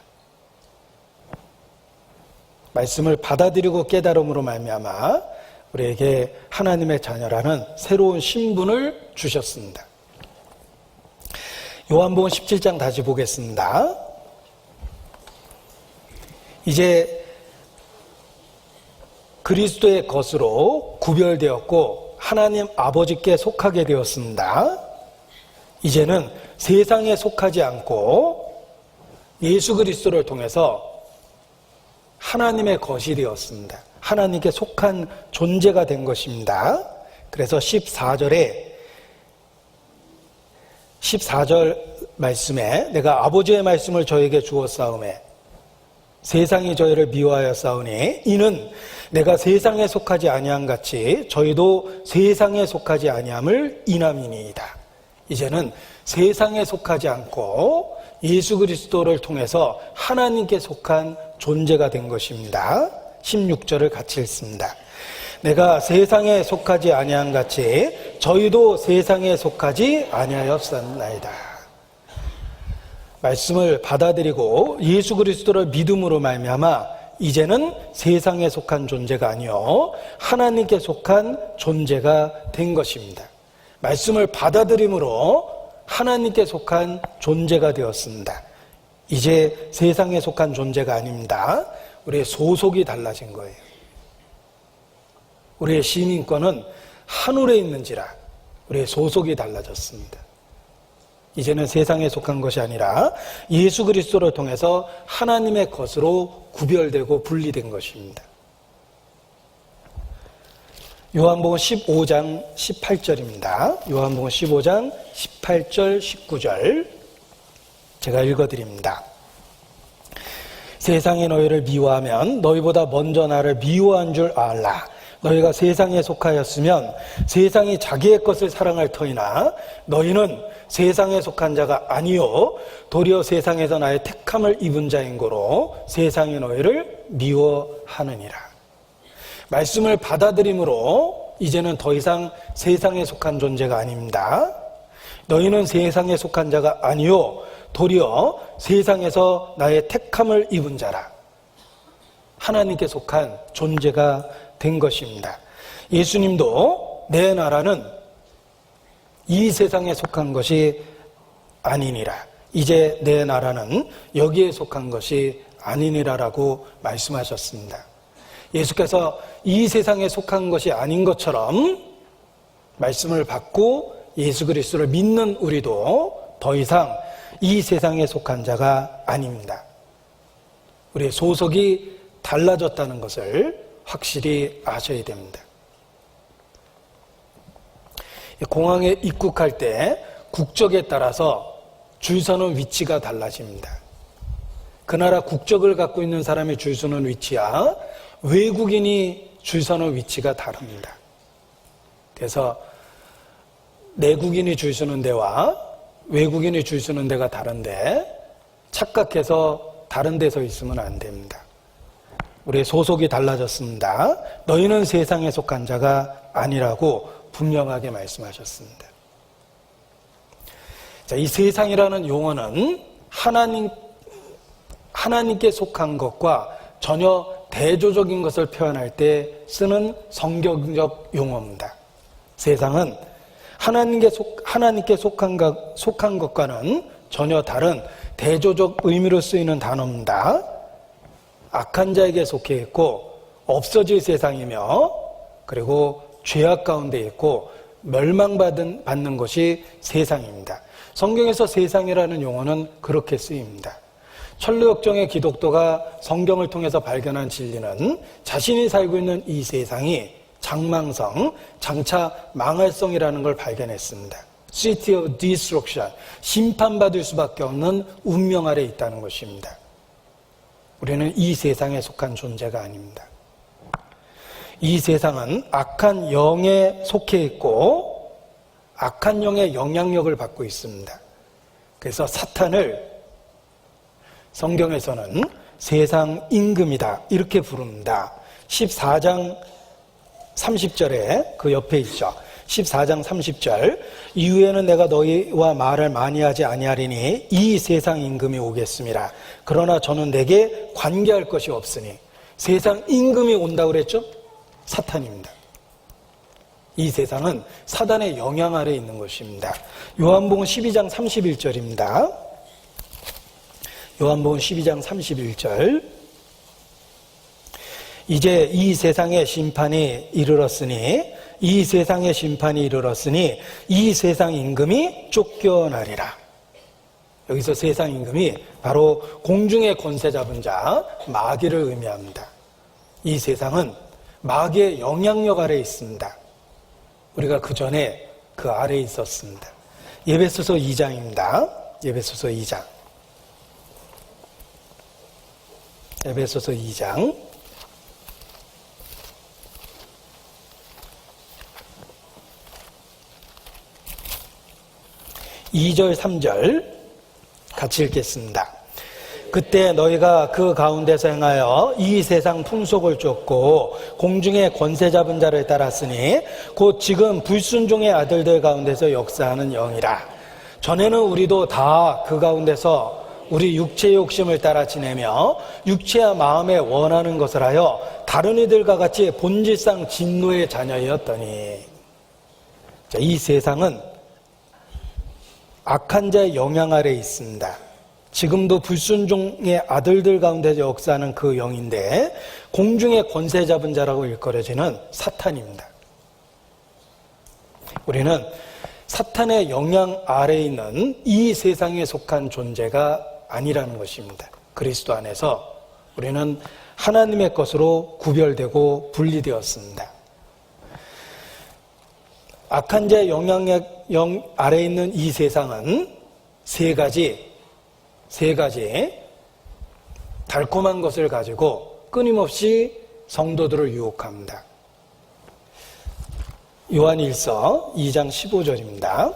말씀을 받아들이고 깨달음으로 말미암아 우리에게 하나님의 자녀라는 새로운 신분을 주셨습니다. 요한복음 17장 다시 보겠습니다. 이제 그리스도의 것으로 구별되었고 하나님 아버지께 속하게 되었습니다. 이제는 세상에 속하지 않고 예수 그리스도를 통해서 하나님의 것이 되었습니다. 하나님께 속한 존재가 된 것입니다. 그래서 14절 말씀에 내가 아버지의 말씀을 저에게 주었사오매 세상이 저희를 미워하여 싸우니 이는 내가 세상에 속하지 아니함 같이 저희도 세상에 속하지 아니함을 인함이니이다. 이제는 세상에 속하지 않고 예수 그리스도를 통해서 하나님께 속한 존재가 된 것입니다. 16절을 같이 읽습니다. 내가 세상에 속하지 아니함 같이 저희도 세상에 속하지 아니하였사나이다. 말씀을 받아들이고 예수 그리스도를 믿음으로 말미암아 이제는 세상에 속한 존재가 아니요 하나님께 속한 존재가 된 것입니다. 말씀을 받아들임으로 하나님께 속한 존재가 되었습니다. 이제 세상에 속한 존재가 아닙니다. 우리의 소속이 달라진 거예요. 우리의 시민권은 하늘에 있는지라 우리의 소속이 달라졌습니다. 이제는 세상에 속한 것이 아니라 예수 그리스도를 통해서 하나님의 것으로 구별되고 분리된 것입니다. 요한복음 15장 18절입니다. 요한복음 15장 18절 19절 제가 읽어드립니다. 세상이 너희를 미워하면 너희보다 먼저 나를 미워한 줄 알라. 너희가 세상에 속하였으면 세상이 자기의 것을 사랑할 터이나 너희는 세상에 속한 자가 아니요 도리어 세상에서 나의 택함을 입은 자인 고로 세상이 너희를 미워하느니라. 말씀을 받아들임으로 이제는 더 이상 세상에 속한 존재가 아닙니다. 너희는 세상에 속한 자가 아니요 도리어 세상에서 나의 택함을 입은 자라. 하나님께 속한 존재가 된 것입니다. 예수님도 내 나라는 이 세상에 속한 것이 아니니라. 이제 내 나라는 여기에 속한 것이 아니니라라고 말씀하셨습니다. 예수께서 이 세상에 속한 것이 아닌 것처럼 말씀을 받고 예수 그리스도를 믿는 우리도 더 이상 이 세상에 속한 자가 아닙니다. 우리의 소속이 달라졌다는 것을 확실히 아셔야 됩니다. 공항에 입국할 때 국적에 따라서 줄 서는 위치가 달라집니다. 그 나라 국적을 갖고 있는 사람이 줄 서는 위치와 외국인이 줄 서는 위치가 다릅니다. 그래서 내국인이 줄 서는 데와 외국인이 줄 서는 데가 다른데 착각해서 다른 데 서 있으면 안 됩니다. 우리의 소속이 달라졌습니다. 너희는 세상에 속한 자가 아니라고 분명하게 말씀하셨습니다. 자, 이 세상이라는 용어는 하나님께 속한 것과 전혀 대조적인 것을 표현할 때 쓰는 성경적 용어입니다. 세상은 하나님께 속한 것과는 전혀 다른 대조적 의미로 쓰이는 단어입니다. 악한 자에게 속해 있고 없어질 세상이며 그리고 죄악 가운데 있고 멸망받는 것이 세상입니다. 성경에서 세상이라는 용어는 그렇게 쓰입니다. 천루역정의 기독도가 성경을 통해서 발견한 진리는 자신이 살고 있는 이 세상이 장망성, 장차 망할성이라는 걸 발견했습니다. City of Destruction, 심판받을 수밖에 없는 운명 아래 있다는 것입니다. 우리는 이 세상에 속한 존재가 아닙니다. 이 세상은 악한 영에 속해 있고 악한 영의 영향력을 받고 있습니다. 그래서 사탄을 성경에서는 세상 임금이다 이렇게 부릅니다. 14장 30절에 그 옆에 있죠. 14장 30절 이후에는 내가 너희와 말을 많이 하지 아니하리니 이 세상 임금이 오겠음이라. 그러나 저는 내게 관계할 것이 없으니. 세상 임금이 온다고 그랬죠? 사탄입니다. 이 세상은 사단의 영향 아래 있는 것입니다. 요한복음 12장 31절입니다. 요한복음 12장 31절 이제 이 세상의 심판이 이르렀으니 이 세상의 심판이 이르렀으니 이 세상 임금이 쫓겨나리라. 여기서 세상 임금이 바로 공중의 권세 잡은 자 마귀를 의미합니다. 이 세상은 마귀의 영향력 아래에 있습니다. 우리가 그 전에 그 아래에 있었습니다. 에베소서 2장입니다. 에베소서 2장 에베소서 2장 2절 3절 같이 읽겠습니다. 그때 너희가 그 가운데서 행하여 이 세상 풍속을 쫓고 공중의 권세 잡은 자를 따랐으니 곧 지금 불순종의 아들들 가운데서 역사하는 영이라. 전에는 우리도 다 그 가운데서 우리 육체의 욕심을 따라 지내며 육체와 마음에 원하는 것을 하여 다른 이들과 같이 본질상 진노의 자녀였더니. 자, 이 세상은 악한 자의 영향 아래에 있습니다. 지금도 불순종의 아들들 가운데 역사하는 그 영인데 공중의 권세 잡은 자라고 일컬어지는 사탄입니다. 우리는 사탄의 영향 아래에 있는 이 세상에 속한 존재가 아니라는 것입니다. 그리스도 안에서 우리는 하나님의 것으로 구별되고 분리되었습니다. 악한 자의 영향 아래에 있는 이 세상은 세 가지 달콤한 것을 가지고 끊임없이 성도들을 유혹합니다. 요한일서 2장 15절입니다.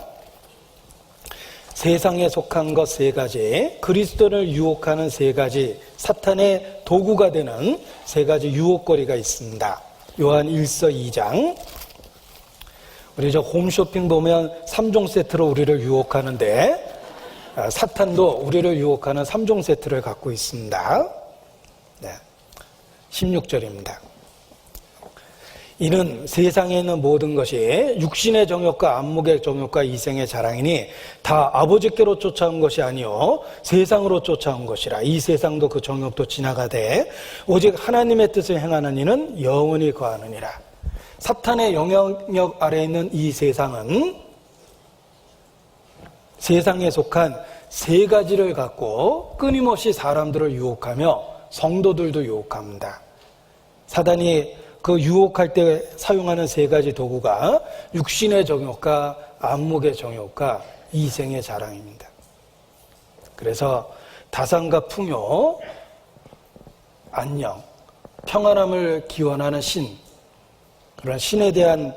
세상에 속한 것 세 가지, 그리스도를 유혹하는 세 가지, 사탄의 도구가 되는 세 가지 유혹거리가 있습니다. 요한일서 2장. 우리 저 홈쇼핑 보면 3종 세트로 우리를 유혹하는데 사탄도 우리를 유혹하는 3종 세트를 갖고 있습니다. 네. 16절입니다. 이는 세상에 있는 모든 것이 육신의 정욕과 안목의 정욕과 이생의 자랑이니 다 아버지께로 쫓아온 것이 아니요 세상으로 쫓아온 것이라. 이 세상도 그 정욕도 지나가되 오직 하나님의 뜻을 행하는 이는 영원히 거하느니라. 사탄의 영향력 아래에 있는 이 세상은 세상에 속한 세 가지를 갖고 끊임없이 사람들을 유혹하며 성도들도 유혹합니다. 사단이 그 유혹할 때 사용하는 세 가지 도구가 육신의 정욕과 안목의 정욕과 이생의 자랑입니다. 그래서 다산과 풍요, 안녕, 평안함을 기원하는 신, 그런 신에 대한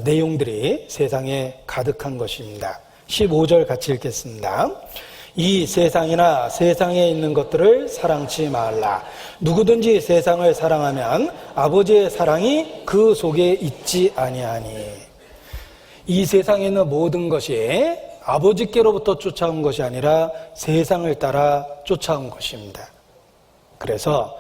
내용들이 세상에 가득한 것입니다. 15절 같이 읽겠습니다. 이 세상이나 세상에 있는 것들을 사랑치 말라. 누구든지 세상을 사랑하면 아버지의 사랑이 그 속에 있지 아니하니. 이 세상에 있는 모든 것이 아버지께로부터 쫓아온 것이 아니라 세상을 따라 쫓아온 것입니다. 그래서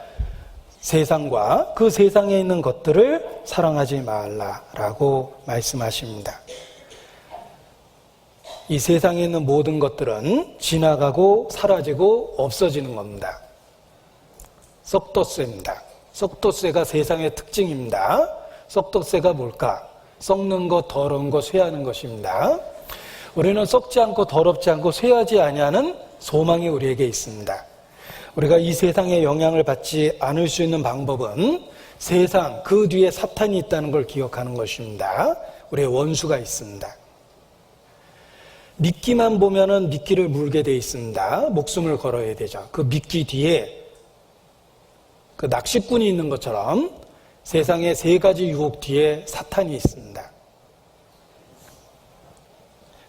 세상과 그 세상에 있는 것들을 사랑하지 말라라고 말씀하십니다. 이 세상에 있는 모든 것들은 지나가고 사라지고 없어지는 겁니다. 썩덧새입니다. 썩덧새가 세상의 특징입니다. 썩덧새가 뭘까? 썩는 것, 더러운 것, 쇠하는 것입니다. 우리는 썩지 않고 더럽지 않고 쇠하지 아니하는 소망이 우리에게 있습니다. 우리가 이 세상의 영향을 받지 않을 수 있는 방법은 세상, 그 뒤에 사탄이 있다는 걸 기억하는 것입니다. 우리의 원수가 있습니다. 미끼만 보면은 미끼를 물게 돼 있습니다. 목숨을 걸어야 되죠. 그 미끼 뒤에 그 낚시꾼이 있는 것처럼 세상의 세 가지 유혹 뒤에 사탄이 있습니다.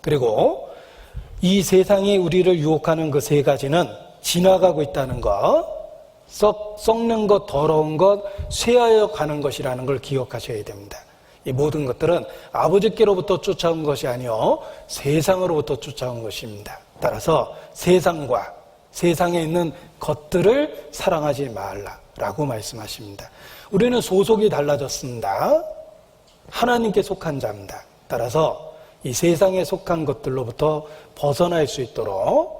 그리고 이 세상이 우리를 유혹하는 그 세 가지는 지나가고 있다는 것, 썩는 것, 더러운 것, 쇠하여 가는 것이라는 걸 기억하셔야 됩니다. 이 모든 것들은 아버지께로부터 쫓아온 것이 아니요 세상으로부터 쫓아온 것입니다. 따라서 세상과 세상에 있는 것들을 사랑하지 말라라고 말씀하십니다. 우리는 소속이 달라졌습니다. 하나님께 속한 자입니다. 따라서 이 세상에 속한 것들로부터 벗어날 수 있도록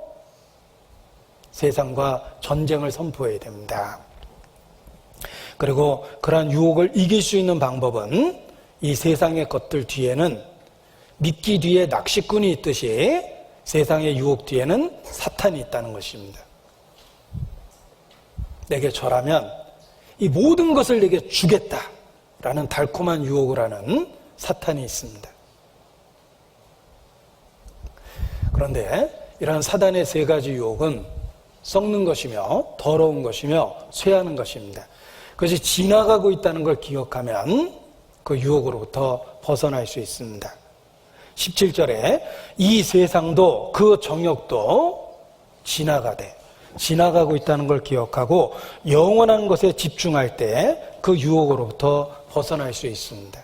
세상과 전쟁을 선포해야 됩니다. 그리고 그러한 유혹을 이길 수 있는 방법은 이 세상의 것들 뒤에는 미끼 뒤에 낚시꾼이 있듯이 세상의 유혹 뒤에는 사탄이 있다는 것입니다. 내게 절하면 이 모든 것을 내게 주겠다라는 달콤한 유혹을 하는 사탄이 있습니다. 그런데 이러한 사단의 세 가지 유혹은 썩는 것이며 더러운 것이며 쇠하는 것입니다. 그것이 지나가고 있다는 걸 기억하면 그 유혹으로부터 벗어날 수 있습니다. 17절에 이 세상도 그 정욕도 지나가고 있다는 걸 기억하고 영원한 것에 집중할 때 그 유혹으로부터 벗어날 수 있습니다.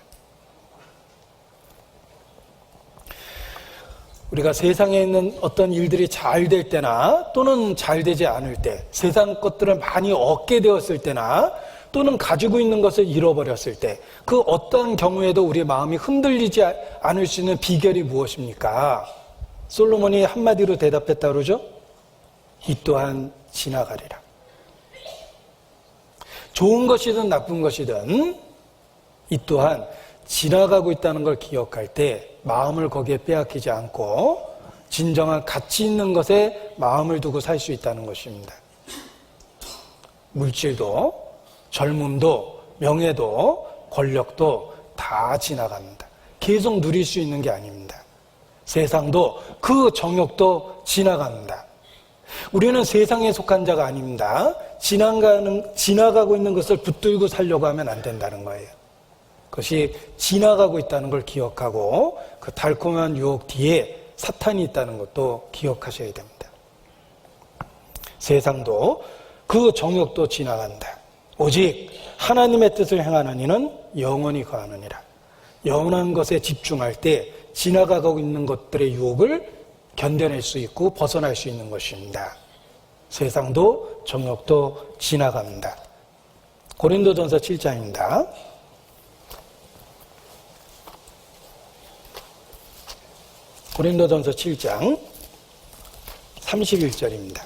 우리가 세상에 있는 어떤 일들이 잘 될 때나 또는 잘 되지 않을 때, 세상 것들을 많이 얻게 되었을 때나 또는 가지고 있는 것을 잃어버렸을 때, 그 어떠한 경우에도 우리의 마음이 흔들리지 않을 수 있는 비결이 무엇입니까? 솔로몬이 한마디로 대답했다 그러죠? 이 또한 지나가리라. 좋은 것이든 나쁜 것이든 이 또한 지나가고 있다는 걸 기억할 때 마음을 거기에 빼앗기지 않고 진정한 가치 있는 것에 마음을 두고 살 수 있다는 것입니다. 물질도 젊음도 명예도 권력도 다 지나갑니다. 계속 누릴 수 있는 게 아닙니다. 세상도 그 정욕도 지나갑니다. 우리는 세상에 속한 자가 아닙니다. 지나가고 있는 것을 붙들고 살려고 하면 안 된다는 거예요. 그것이 지나가고 있다는 걸 기억하고 그 달콤한 유혹 뒤에 사탄이 있다는 것도 기억하셔야 됩니다. 세상도 그 정욕도 지나간다. 오직 하나님의 뜻을 행하는 이는 영원히 거하느니라. 영원한 것에 집중할 때 지나가고 있는 것들의 유혹을 견뎌낼 수 있고 벗어날 수 있는 것입니다. 세상도 정욕도 지나갑니다. 고린도전서 7장입니다. 고린도전서 7장 31절입니다.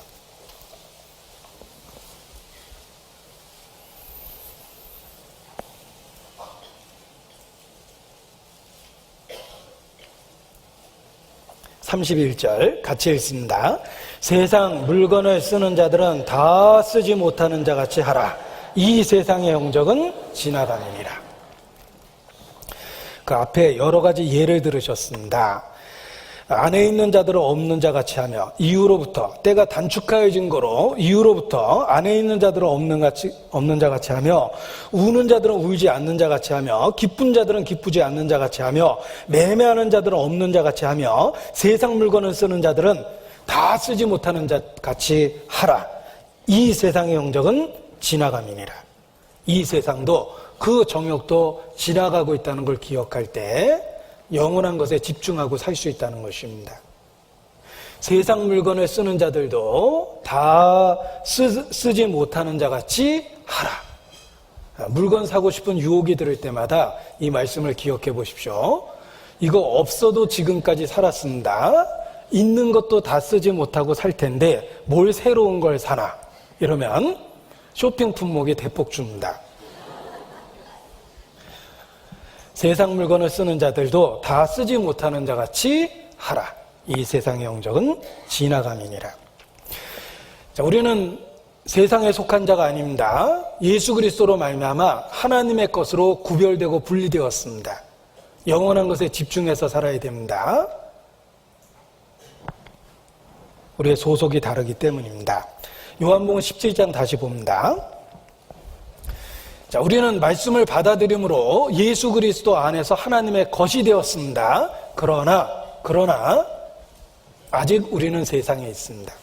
(31절) 같이 읽습니다. 세상 물건을 쓰는 자들은 다 쓰지 못하는 자같이 하라. 이 세상의 영적은 지나가느니라. 그 앞에 여러 가지 예를 들으셨습니다. 안에 있는 자들은 없는 자같이 하며 이후로부터 때가 단축하여진 거로 이후로부터 안에 있는 자들은 없는 자같이 하며 우는 자들은 울지 않는 자같이 하며 기쁜 자들은 기쁘지 않는 자같이 하며 매매하는 자들은 없는 자같이 하며 세상 물건을 쓰는 자들은 다 쓰지 못하는 자같이 하라. 이 세상의 영적은 지나감이니라. 이 세상도 그 정욕도 지나가고 있다는 걸 기억할 때 영원한 것에 집중하고 살 수 있다는 것입니다. 세상 물건을 쓰는 자들도 다 쓰지 못하는 자같이 하라. 물건 사고 싶은 유혹이 들을 때마다 이 말씀을 기억해 보십시오. 이거 없어도 지금까지 살았습니다. 있는 것도 다 쓰지 못하고 살 텐데 뭘 새로운 걸 사나? 이러면 쇼핑 품목이 대폭 줍니다. 세상 물건을 쓰는 자들도 다 쓰지 못하는 자같이 하라. 이 세상의 영적은 지나감이니라. 자, 우리는 세상에 속한 자가 아닙니다. 예수 그리스도로 말미암아 하나님의 것으로 구별되고 분리되었습니다. 영원한 것에 집중해서 살아야 됩니다. 우리의 소속이 다르기 때문입니다. 요한복음 17장 다시 봅니다. 자, 우리는 말씀을 받아들임으로 예수 그리스도 안에서 하나님의 것이 되었습니다. 그러나 아직 우리는 세상에 있습니다.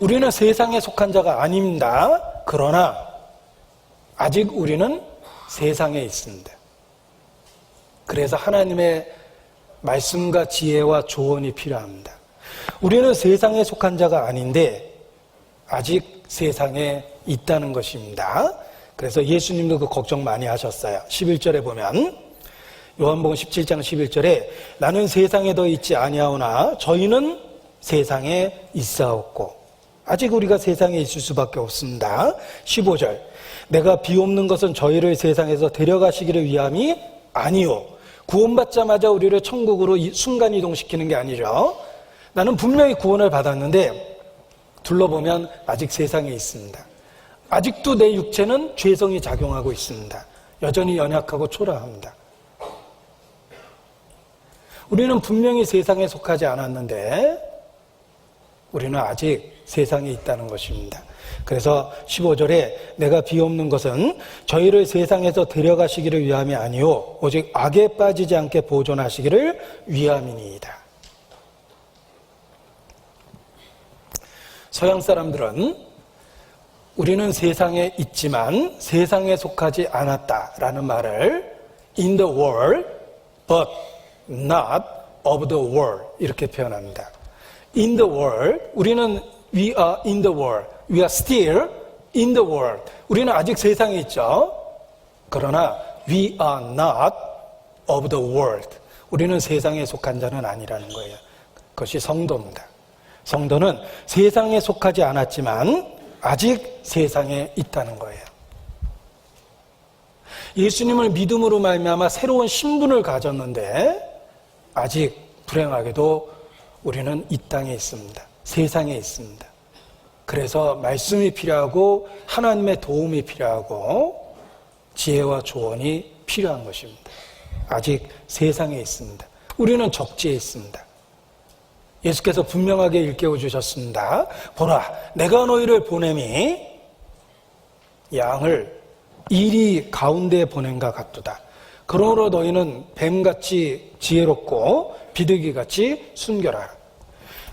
우리는 세상에 속한 자가 아닙니다. 그러나 아직 우리는 세상에 있습니다. 그래서 하나님의 말씀과 지혜와 조언이 필요합니다. 우리는 세상에 속한 자가 아닌데 아직 세상에 있다는 것입니다. 그래서 예수님도 그 걱정 많이 하셨어요. 11절에 보면 요한복음 17장 11절에 나는 세상에 더 있지 아니하오나 저희는 세상에 있사옵고 아직 우리가 세상에 있을 수밖에 없습니다. 15절 내가 비옵는 것은 저희를 세상에서 데려가시기를 위함이 아니요 구원받자마자 우리를 천국으로 순간이동시키는 게 아니죠. 나는 분명히 구원을 받았는데 둘러보면 아직 세상에 있습니다. 아직도 내 육체는 죄성이 작용하고 있습니다. 여전히 연약하고 초라합니다. 우리는 분명히 세상에 속하지 않았는데 우리는 아직 세상에 있다는 것입니다. 그래서 15절에 내가 비옵는 것은 저희를 세상에서 데려가시기를 위함이 아니요 오직 악에 빠지지 않게 보존하시기를 위함이니이다. 서양 사람들은 우리는 세상에 있지만 세상에 속하지 않았다라는 말을 in the world but not of the world 이렇게 표현합니다. in the world, 우리는 we are in the world, we are still in the world. 우리는 아직 세상에 있죠. 그러나 we are not of the world. 우리는 세상에 속한 자는 아니라는 거예요. 그것이 성도입니다. 성도는 세상에 속하지 않았지만 아직 세상에 있다는 거예요. 예수님을 믿음으로 말미암아 새로운 신분을 가졌는데 아직 불행하게도 우리는 이 땅에 있습니다. 세상에 있습니다. 그래서 말씀이 필요하고 하나님의 도움이 필요하고 지혜와 조언이 필요한 것입니다. 아직 세상에 있습니다. 우리는 적지에 있습니다. 예수께서 분명하게 일깨워 주셨습니다. 보라, 내가 너희를 보냄이 양을 이리 가운데에 보낸가 같도다. 그러므로 너희는 뱀같이 지혜롭고 비둘기같이 순결하라.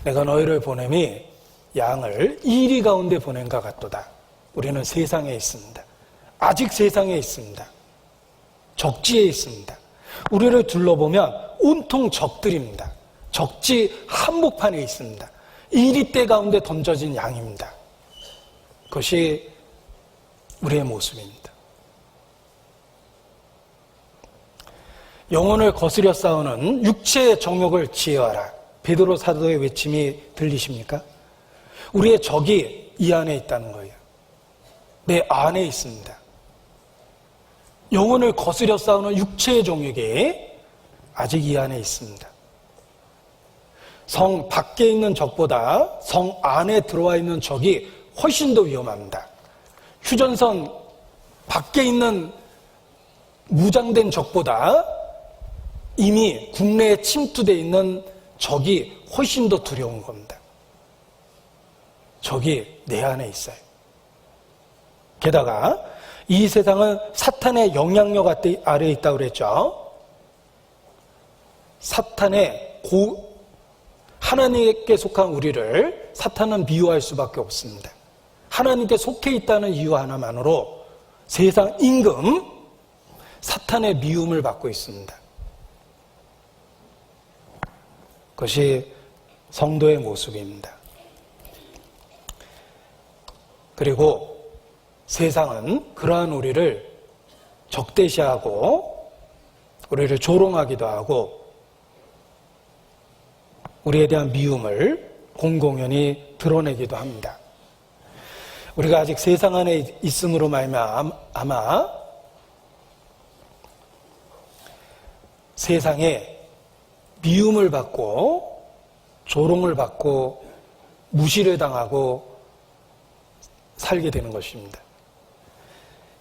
내가 너희를 보냄이 양을 이리 가운데 보낸가 같도다. 우리는 세상에 있습니다. 아직 세상에 있습니다. 적지에 있습니다. 우리를 둘러보면 온통 적들입니다. 적지 한복판에 있습니다. 이리떼 가운데 던져진 양입니다. 그것이 우리의 모습입니다. 영혼을 거스려 싸우는 육체의 정욕을 제어하라. 베드로 사도의 외침이 들리십니까? 우리의 적이 이 안에 있다는 거예요. 내 안에 있습니다. 영혼을 거스려 싸우는 육체의 정욕이 아직 이 안에 있습니다. 성 밖에 있는 적보다 성 안에 들어와 있는 적이 훨씬 더 위험합니다. 휴전선 밖에 있는 무장된 적보다 이미 국내에 침투되어 있는 적이 훨씬 더 두려운 겁니다. 적이 내 안에 있어요. 게다가 이 세상은 사탄의 영향력 아래에 있다고 그랬죠. 사탄의 하나님께 속한 우리를 사탄은 미워할 수밖에 없습니다. 하나님께 속해 있다는 이유 하나만으로 세상 임금 사탄의 미움을 받고 있습니다. 그것이 성도의 모습입니다. 그리고 세상은 그러한 우리를 적대시하고 우리를 조롱하기도 하고 우리에 대한 미움을 공공연히 드러내기도 합니다. 우리가 아직 세상 안에 있음으로 말미암아 아마 세상에 미움을 받고 조롱을 받고 무시를 당하고 살게 되는 것입니다.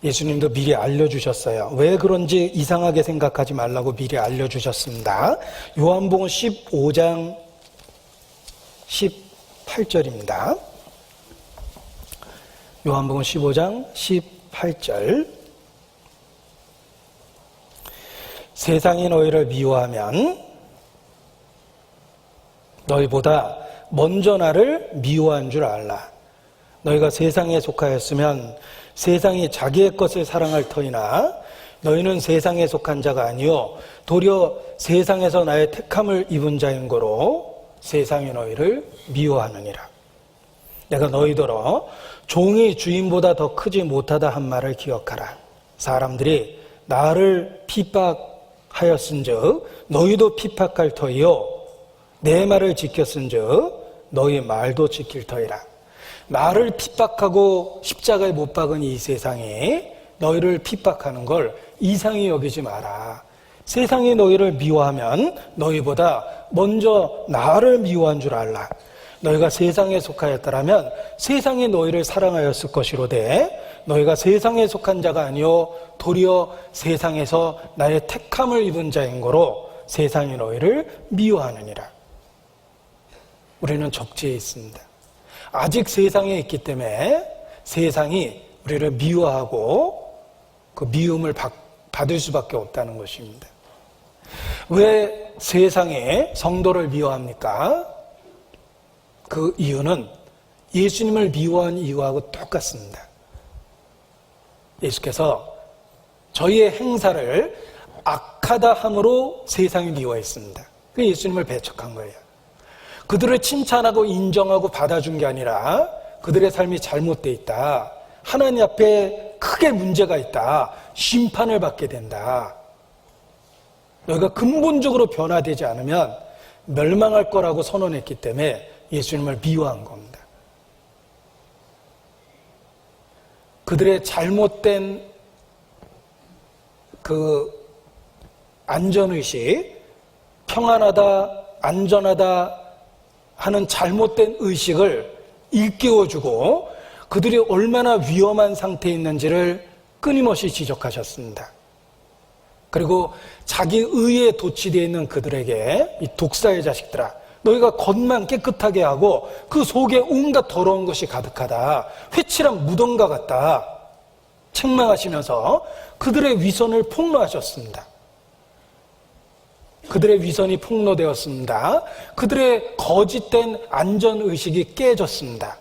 예수님도 미리 알려주셨어요. 왜 그런지 이상하게 생각하지 말라고 미리 알려주셨습니다. 요한복음 15장 18절입니다. 요한복음 15장 18절. 세상이 너희를 미워하면 너희보다 먼저 나를 미워한 줄 알라. 너희가 세상에 속하였으면 세상이 자기의 것을 사랑할 터이나 너희는 세상에 속한 자가 아니요 도리어 세상에서 나의 택함을 입은 자인 거로 세상이 너희를 미워하느니라. 내가 너희더러 종이 주인보다 더 크지 못하다 한 말을 기억하라. 사람들이 나를 핍박하였은즉 너희도 핍박할 터이요 내 말을 지켰은즉 너희 말도 지킬 터이라. 나를 핍박하고 십자가에 못 박은 이 세상에 너희를 핍박하는 걸 이상히 여기지 마라. 세상이 너희를 미워하면 너희보다 먼저 나를 미워한 줄 알라. 너희가 세상에 속하였더라면 세상이 너희를 사랑하였을 것이로되 너희가 세상에 속한 자가 아니요 도리어 세상에서 나의 택함을 입은 자인 거로 세상이 너희를 미워하느니라. 우리는 적지에 있습니다. 아직 세상에 있기 때문에 세상이 우리를 미워하고 그 미움을 받을 수밖에 없다는 것입니다. 왜 세상에 성도를 미워합니까? 그 이유는 예수님을 미워한 이유하고 똑같습니다. 예수께서 저희의 행사를 악하다 함으로 세상이 미워했습니다. 그 예수님을 배척한 거예요. 그들을 칭찬하고 인정하고 받아준 게 아니라 그들의 삶이 잘못되어 있다. 하나님 앞에 크게 문제가 있다. 심판을 받게 된다. 너희가 근본적으로 변화되지 않으면 멸망할 거라고 선언했기 때문에 예수님을 미워한 겁니다. 그들의 잘못된 그 안전의식, 평안하다, 안전하다 하는 잘못된 의식을 일깨워주고 그들이 얼마나 위험한 상태에 있는지를 끊임없이 지적하셨습니다. 그리고 자기 의에 도취되어 있는 그들에게 이 독사의 자식들아, 너희가 겉만 깨끗하게 하고 그 속에 온갖 더러운 것이 가득하다. 회칠한 무덤과 같다. 책망하시면서 그들의 위선을 폭로하셨습니다. 그들의 위선이 폭로되었습니다. 그들의 거짓된 안전의식이 깨졌습니다.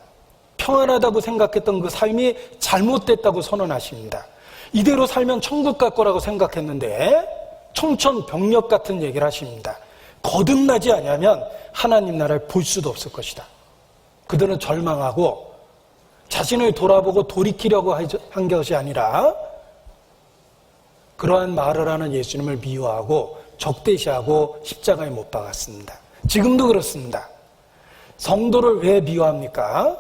평안하다고 생각했던 그 삶이 잘못됐다고 선언하십니다. 이대로 살면 천국 갈 거라고 생각했는데 청천벽력 같은 얘기를 하십니다. 거듭나지 않으면 하나님 나라를 볼 수도 없을 것이다. 그들은 절망하고 자신을 돌아보고 돌이키려고 한 것이 아니라 그러한 말을 하는 예수님을 미워하고 적대시하고 십자가에 못 박았습니다. 지금도 그렇습니다. 성도를 왜 미워합니까?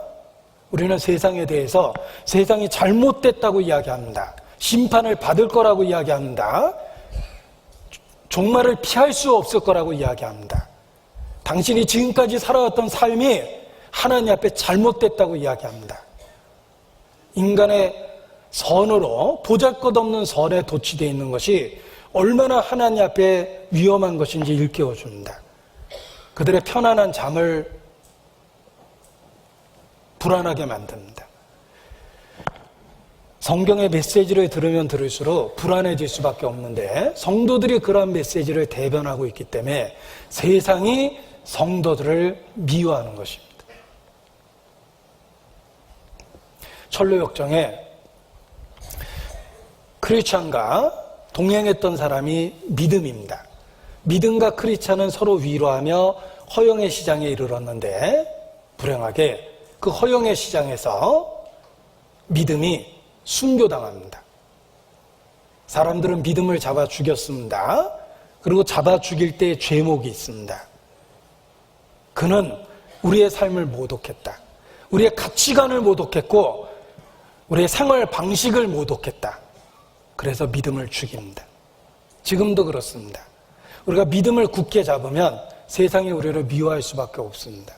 우리는 세상에 대해서 세상이 잘못됐다고 이야기합니다. 심판을 받을 거라고 이야기합니다. 종말을 피할 수 없을 거라고 이야기합니다. 당신이 지금까지 살아왔던 삶이 하나님 앞에 잘못됐다고 이야기합니다. 인간의 선으로 보잘것없는 선에 도취되어 있는 것이 얼마나 하나님 앞에 위험한 것인지 일깨워줍니다. 그들의 편안한 잠을 불안하게 만듭니다. 성경의 메시지를 들으면 들을수록 불안해질 수밖에 없는데 성도들이 그러한 메시지를 대변하고 있기 때문에 세상이 성도들을 미워하는 것입니다. 철로역정에 크리스찬과 동행했던 사람이 믿음입니다. 믿음과 크리스찬은 서로 위로하며 허영의 시장에 이르렀는데 불행하게 그 허영의 시장에서 믿음이 순교당합니다. 사람들은 믿음을 잡아 죽였습니다. 그리고 잡아 죽일 때 죄목이 있습니다. 그는 우리의 삶을 모독했다. 우리의 가치관을 모독했고 우리의 생활 방식을 모독했다. 그래서 믿음을 죽입니다. 지금도 그렇습니다. 우리가 믿음을 굳게 잡으면 세상이 우리를 미워할 수밖에 없습니다.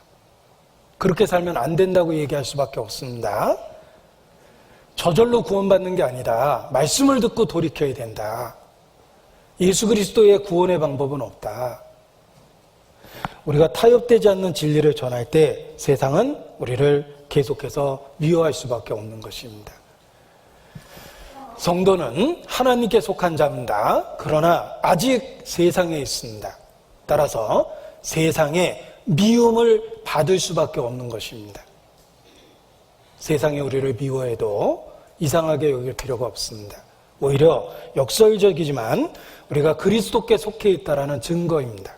그렇게 살면 안 된다고 얘기할 수밖에 없습니다. 저절로 구원받는 게 아니라 말씀을 듣고 돌이켜야 된다. 예수 그리스도의 구원의 방법은 없다. 우리가 타협되지 않는 진리를 전할 때 세상은 우리를 계속해서 미워할 수밖에 없는 것입니다. 성도는 하나님께 속한 자입니다. 그러나 아직 세상에 있습니다. 따라서 세상에 미움을 받을 수밖에 없는 것입니다. 세상이 우리를 미워해도 이상하게 여길 필요가 없습니다. 오히려 역설적이지만 우리가 그리스도께 속해 있다라는 증거입니다.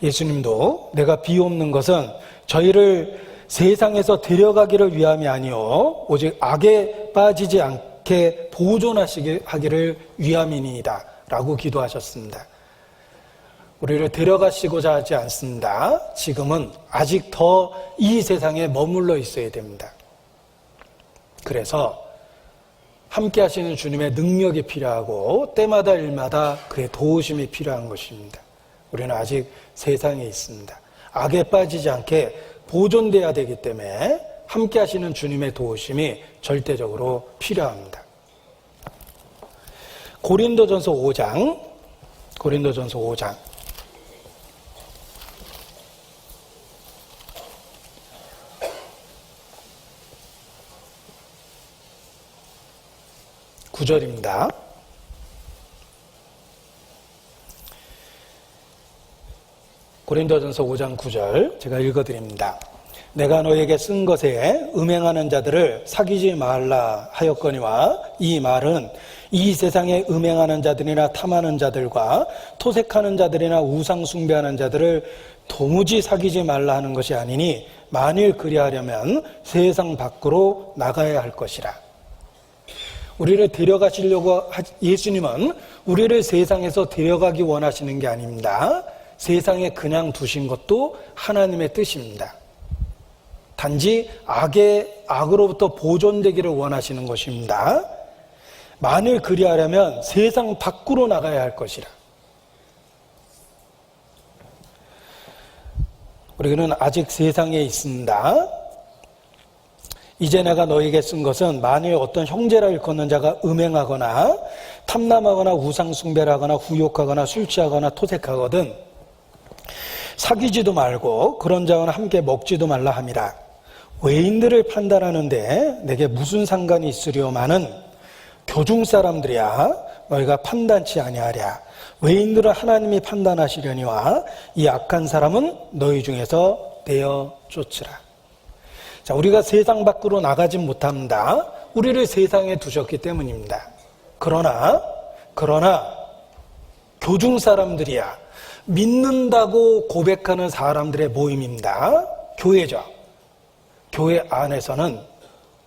예수님도 내가 비옵는 것은 저희를 세상에서 데려가기를 위함이 아니요 오직 악에 빠지지 않게 보존하기를 위함이니이다 라고 기도하셨습니다. 우리를 데려가시고자 하지 않습니다. 지금은 아직 더 이 세상에 머물러 있어야 됩니다. 그래서 함께 하시는 주님의 능력이 필요하고 때마다 일마다 그의 도우심이 필요한 것입니다. 우리는 아직 세상에 있습니다. 악에 빠지지 않게 보존돼야 되기 때문에 함께 하시는 주님의 도우심이 절대적으로 필요합니다. 고린도전서 5장 9절입니다. 고린도전서 5장 9절 제가 읽어드립니다. 내가 너에게 쓴 것에 음행하는 자들을 사귀지 말라 하였거니와 이 말은 이 세상에 음행하는 자들이나 탐하는 자들과 토색하는 자들이나 우상 숭배하는 자들을 도무지 사귀지 말라 하는 것이 아니니 만일 그리하려면 세상 밖으로 나가야 할 것이라. 우리를 데려가시려고 예수님은 우리를 세상에서 데려가기 원하시는 게 아닙니다. 세상에 그냥 두신 것도 하나님의 뜻입니다. 단지 악으로부터 보존되기를 원하시는 것입니다. 만일 그리하려면 세상 밖으로 나가야 할 것이라. 우리는 아직 세상에 있습니다. 이제 내가 너에게 쓴 것은 만일 어떤 형제라 일컫는 자가 음행하거나 탐남하거나 우상숭배를 하거나 후욕하거나 술 취하거나 토색하거든 사귀지도 말고 그런 자와는 함께 먹지도 말라 함이라. 외인들을 판단하는데 내게 무슨 상관이 있으려마는 교중 사람들이야 너희가 판단치 아니하랴. 외인들은 하나님이 판단하시려니와 이 악한 사람은 너희 중에서 내어 쫓으라. 자, 우리가 세상 밖으로 나가진 못합니다. 우리를 세상에 두셨기 때문입니다. 그러나 교중 사람들이야 믿는다고 고백하는 사람들의 모임입니다. 교회죠. 교회 안에서는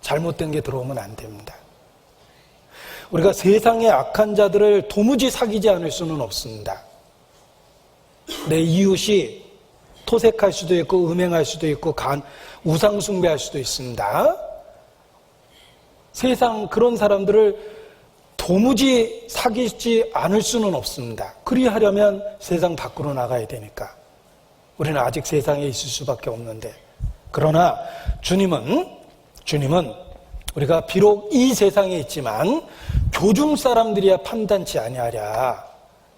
잘못된 게 들어오면 안 됩니다. 우리가 세상의 악한 자들을 도무지 사귀지 않을 수는 없습니다. 내 이웃이 토색할 수도 있고 음행할 수도 있고 우상 숭배할 수도 있습니다. 세상 그런 사람들을 도무지 사귀지 않을 수는 없습니다. 그리하려면 세상 밖으로 나가야 되니까. 우리는 아직 세상에 있을 수밖에 없는데. 그러나 주님은 우리가 비록 이 세상에 있지만 교중 사람들이야 판단치 아니하랴.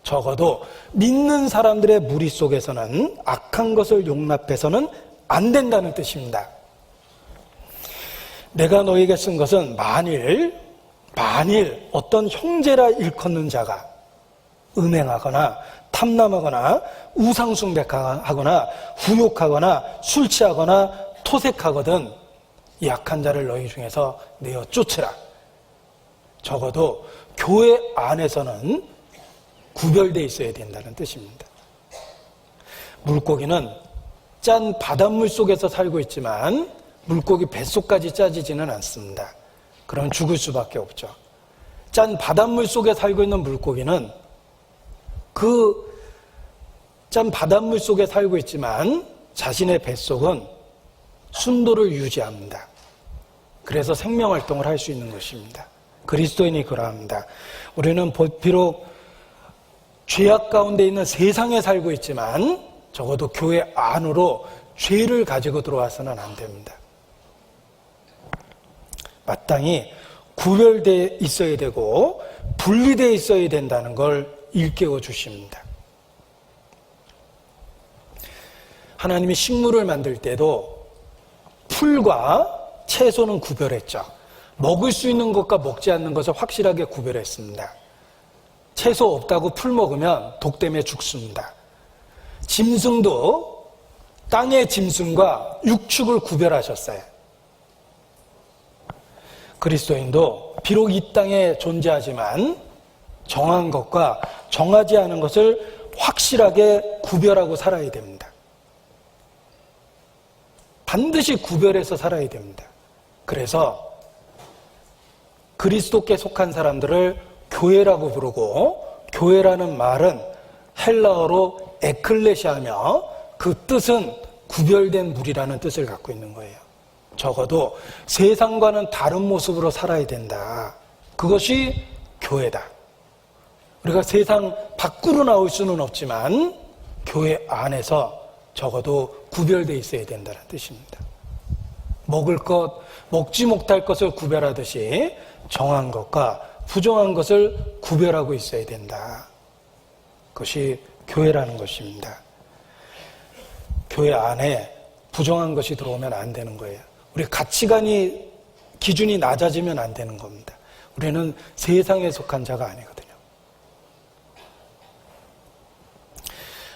적어도 믿는 사람들의 무리 속에서는 악한 것을 용납해서는 안 된다는 뜻입니다. 내가 너에게 쓴 것은 만일 어떤 형제라 일컫는 자가 음행하거나 탐남하거나 우상숭배하거나 후욕하거나 술 취하거나 토색하거든 이 악한 자를 너희 중에서 내어 쫓으라. 적어도 교회 안에서는 구별되어 있어야 된다는 뜻입니다. 물고기는 짠 바닷물 속에서 살고 있지만 물고기 뱃속까지 짜지지는 않습니다. 그럼 죽을 수밖에 없죠. 짠 바닷물 속에 살고 있는 물고기는 그 짠 바닷물 속에 살고 있지만 자신의 뱃속은 순도를 유지합니다. 그래서 생명활동을 할 수 있는 것입니다. 그리스도인이 그러합니다. 우리는 비록 죄악 가운데 있는 세상에 살고 있지만 적어도 교회 안으로 죄를 가지고 들어와서는 안 됩니다. 마땅히 구별되어 있어야 되고 분리되어 있어야 된다는 걸 일깨워 주십니다. 하나님이 식물을 만들 때도 풀과 채소는 구별했죠. 먹을 수 있는 것과 먹지 않는 것을 확실하게 구별했습니다. 채소 없다고 풀 먹으면 독 때문에 죽습니다. 짐승도 땅의 짐승과 육축을 구별하셨어요. 그리스도인도 비록 이 땅에 존재하지만 정한 것과 정하지 않은 것을 확실하게 구별하고 살아야 됩니다. 반드시 구별해서 살아야 됩니다. 그래서 그리스도께 속한 사람들을 교회라고 부르고 교회라는 말은 헬라어로 에클레시아며 그 뜻은 구별된 무리라는 뜻을 갖고 있는 거예요. 적어도 세상과는 다른 모습으로 살아야 된다. 그것이 교회다. 우리가 세상 밖으로 나올 수는 없지만 교회 안에서 적어도 구별되어 있어야 된다는 뜻입니다. 먹을 것, 먹지 못할 것을 구별하듯이 정한 것과 부정한 것을 구별하고 있어야 된다. 그것이 교회라는 것입니다. 교회 안에 부정한 것이 들어오면 안 되는 거예요. 우리 가치관이 기준이 낮아지면 안 되는 겁니다. 우리는 세상에 속한 자가 아니거든요.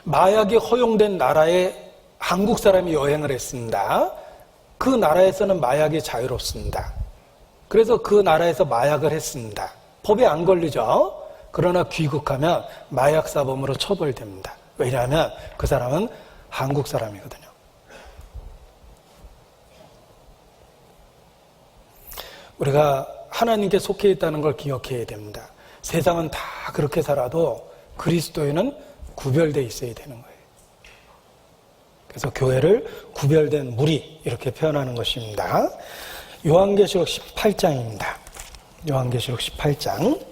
마약이 허용된 나라에 한국 사람이 여행을 했습니다. 그 나라에서는 마약이 자유롭습니다. 그래서 그 나라에서 마약을 했습니다. 법에 안 걸리죠. 그러나 귀국하면 마약사범으로 처벌됩니다. 왜냐하면 그 사람은 한국 사람이거든요. 우리가 하나님께 속해 있다는 걸 기억해야 됩니다. 세상은 다 그렇게 살아도 그리스도인은 구별되어 있어야 되는 거예요. 그래서 교회를 구별된 무리 이렇게 표현하는 것입니다. 요한계시록 18장입니다. 요한계시록 18장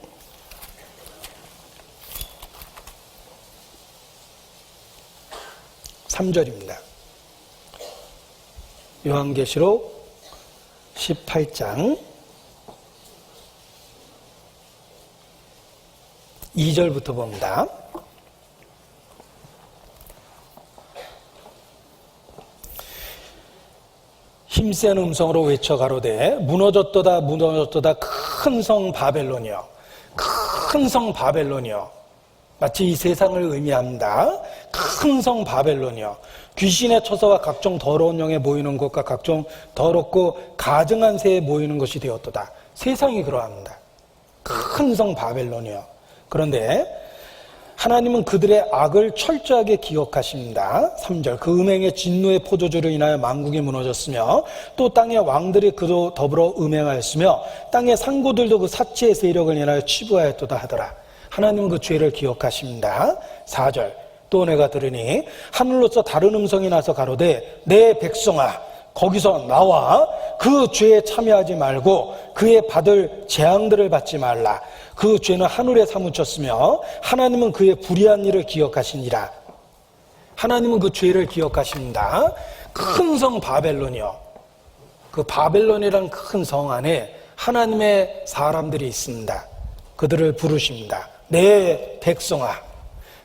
3절입니다. 요한계시록 18장 2절부터 봅니다. 힘센 음성으로 외쳐 가로되 무너졌도다 무너졌도다 큰 성 바벨론이여, 큰 성 바벨론이여. 마치 이 세상을 의미합니다. 큰 성 바벨론이여, 귀신의 처소와 각종 더러운 영에 모이는 곳과 각종 더럽고 가증한 새에 모이는 것이 되었도다. 세상이 그러합니다. 큰 성 바벨론이여. 그런데 하나님은 그들의 악을 철저하게 기억하십니다. 3절 그 음행의 진노의 포도주로 인하여 만국이 무너졌으며 또 땅의 왕들이 그도 더불어 음행하였으며 땅의 상고들도 그 사치의 세력을 인하여 치부하였도다 하더라. 하나님은 그 죄를 기억하십니다. 4절 또 내가 들으니 하늘로서 다른 음성이 나서 가로되 내 백성아 거기서 나와 그 죄에 참여하지 말고 그의 받을 재앙들을 받지 말라. 그 죄는 하늘에 사무쳤으며 하나님은 그의 불의한 일을 기억하시니라. 하나님은 그 죄를 기억하십니다. 큰 성 바벨론이요, 그 바벨론이라는 큰 성 안에 하나님의 사람들이 있습니다. 그들을 부르십니다. 내 백성아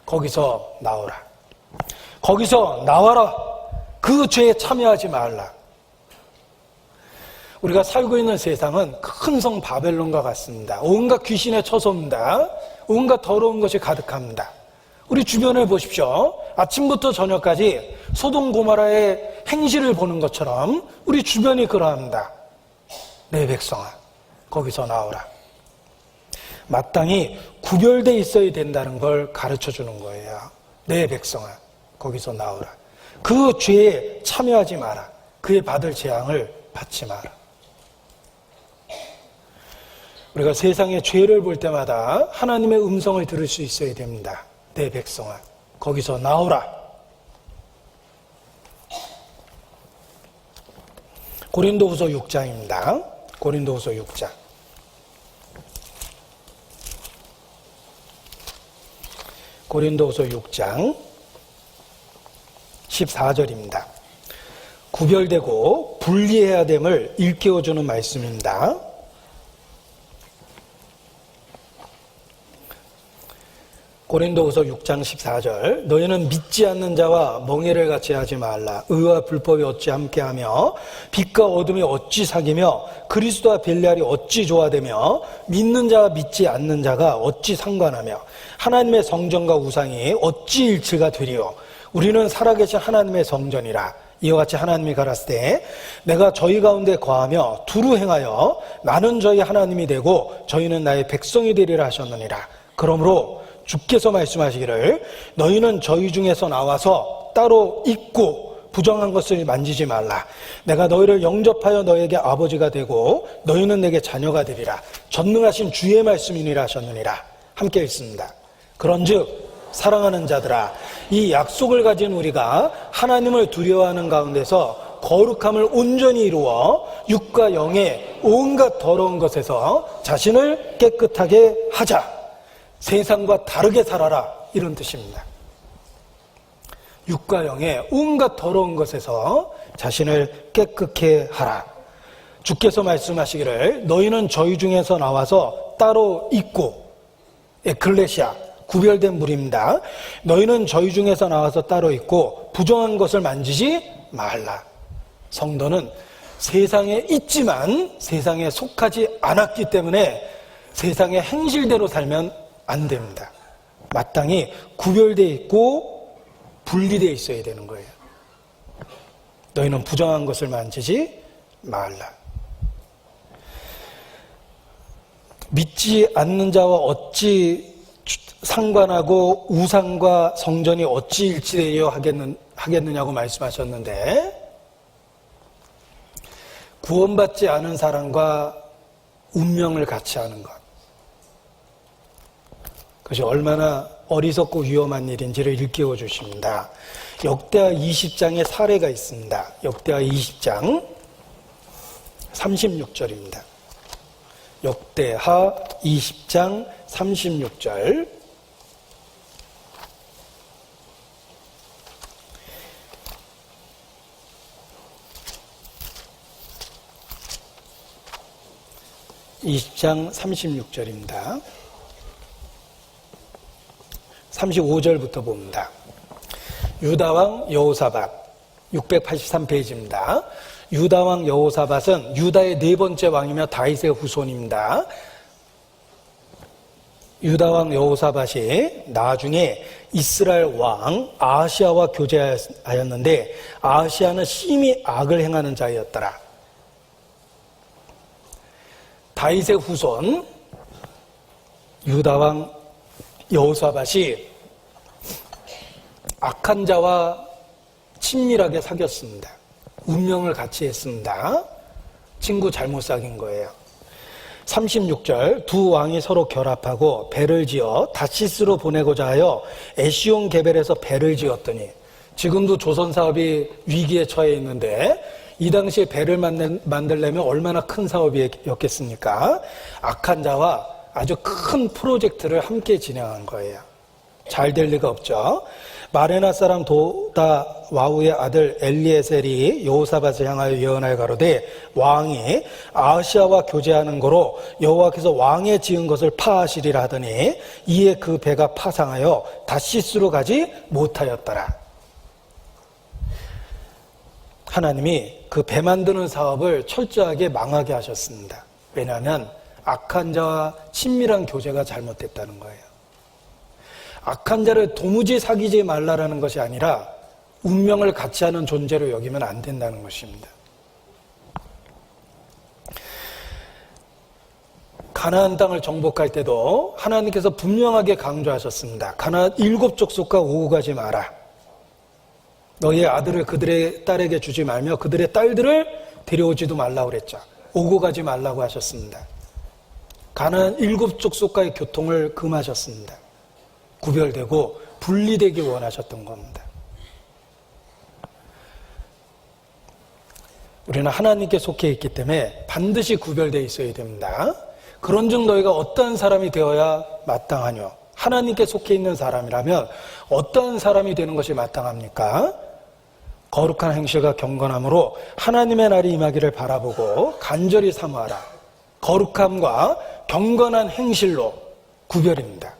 거기서 나오라. 거기서 나와라. 그 죄에 참여하지 말라. 우리가 살고 있는 세상은 큰 성 바벨론과 같습니다. 온갖 귀신의 처소입니다. 온갖 더러운 것이 가득합니다. 우리 주변을 보십시오. 아침부터 저녁까지 소돔 고모라의 행실을 보는 것처럼 우리 주변이 그러합니다. 내 백성아 거기서 나오라. 마땅히 구별되어 있어야 된다는 걸 가르쳐 주는 거예요. 내 백성아 거기서 나오라. 그 죄에 참여하지 마라. 그의 받을 재앙을 받지 마라. 우리가 세상의 죄를 볼 때마다 하나님의 음성을 들을 수 있어야 됩니다. 내 백성아 거기서 나오라. 고린도후서 6장입니다. 고린도후서 6장 고린도후서 6장 14절입니다. 구별되고 분리해야 됨을 일깨워주는 말씀입니다. 고린도후서 6장 14절 너희는 믿지 않는 자와 멍에를 같이 하지 말라. 의와 불법이 어찌 함께하며 빛과 어둠이 어찌 사귀며 그리스도와 벨리알이 어찌 조화되며 믿는 자와 믿지 않는 자가 어찌 상관하며 하나님의 성전과 우상이 어찌 일치가 되리요. 우리는 살아계신 하나님의 성전이라. 이와 같이 하나님이 가라사대 때 내가 저희 가운데 거하며 두루 행하여 나는 저희 하나님이 되고 저희는 나의 백성이 되리라 하셨느니라. 그러므로 주께서 말씀하시기를 너희는 저희 중에서 나와서 따로 있고 부정한 것을 만지지 말라. 내가 너희를 영접하여 너에게 아버지가 되고 너희는 내게 자녀가 되리라. 전능하신 주의 말씀이니라 하셨느니라. 함께 읽습니다. 그런즉 사랑하는 자들아 이 약속을 가진 우리가 하나님을 두려워하는 가운데서 거룩함을 온전히 이루어 육과 영의 온갖 더러운 것에서 자신을 깨끗하게 하자. 세상과 다르게 살아라. 이런 뜻입니다. 육과 영의 온갖 더러운 것에서 자신을 깨끗게 하라. 주께서 말씀하시기를 너희는 저희 중에서 나와서 따로 있고, 에클레시아 구별된 무리입니다. 너희는 저희 중에서 나와서 따로 있고 부정한 것을 만지지 말라. 성도는 세상에 있지만 세상에 속하지 않았기 때문에 세상의 행실대로 살면 안 됩니다. 마땅히 구별되어 있고 분리되어 있어야 되는 거예요. 너희는 부정한 것을 만지지 말라. 믿지 않는 자와 어찌 상관하고 우상과 성전이 어찌 일치되어 하겠느냐고 말씀하셨는데, 구원받지 않은 사람과 운명을 같이 하는 것, 그것이 얼마나 어리석고 위험한 일인지를 일깨워 주십니다. 역대하 20장의 사례가 있습니다. 역대하 20장 36절입니다. 역대하 20장 36절. (20장) 36절입니다. 35절부터 봅니다. 유다왕 여호사밧 683페이지입니다. 유다왕 여호사밧은 유다의 네 번째 왕이며 다윗의 후손입니다. 유다왕 여호사밧이 나중에 이스라엘 왕 아하시아와 교제하였는데, 아하시아는 심히 악을 행하는 자였더라. 다윗의 후손 유다왕 여호사밧이 악한 자와 친밀하게 사귀었습니다. 운명을 같이 했습니다. 친구 잘못 사귄 거예요. 36절, 두 왕이 서로 결합하고 배를 지어 다시스로 보내고자 하여 에시온 게벨에서 배를 지었더니, 지금도 조선 사업이 위기에 처해 있는데 이 당시에 배를 만들려면 얼마나 큰 사업이었겠습니까? 악한 자와 아주 큰 프로젝트를 함께 진행한 거예요. 잘 될 리가 없죠. 마레나 사람 도다 와우의 아들 엘리에셀이 여호사밧을 향하여 예언하여 가로되, 왕이 아하시아와 교제하는 거로 여호와께서 왕의 지은 것을 파하시리라 하더니, 이에 그 배가 파상하여 다시스로 가지 못하였더라. 하나님이 그 배 만드는 사업을 철저하게 망하게 하셨습니다. 왜냐하면 악한 자와 친밀한 교제가 잘못됐다는 거예요. 악한 자를 도무지 사귀지 말라라는 것이 아니라 운명을 같이 하는 존재로 여기면 안 된다는 것입니다. 가나안 땅을 정복할 때도 하나님께서 분명하게 강조하셨습니다. 가나안 7족속과 오고 가지 마라. 너희의 아들을 그들의 딸에게 주지 말며 그들의 딸들을 데려오지도 말라고 그랬죠. 오고 가지 말라고 하셨습니다. 가나안 7족속과의 교통을 금하셨습니다. 구별되고 분리되기 원하셨던 겁니다. 우리는 하나님께 속해 있기 때문에 반드시 구별되어 있어야 됩니다. 그런즉 너희가 어떠한 사람이 되어야 마땅하뇨? 하나님께 속해 있는 사람이라면 어떠한 사람이 되는 것이 마땅합니까? 거룩한 행실과 경건함으로 하나님의 날이 임하기를 바라보고 간절히 사모하라. 거룩함과 경건한 행실로 구별입니다.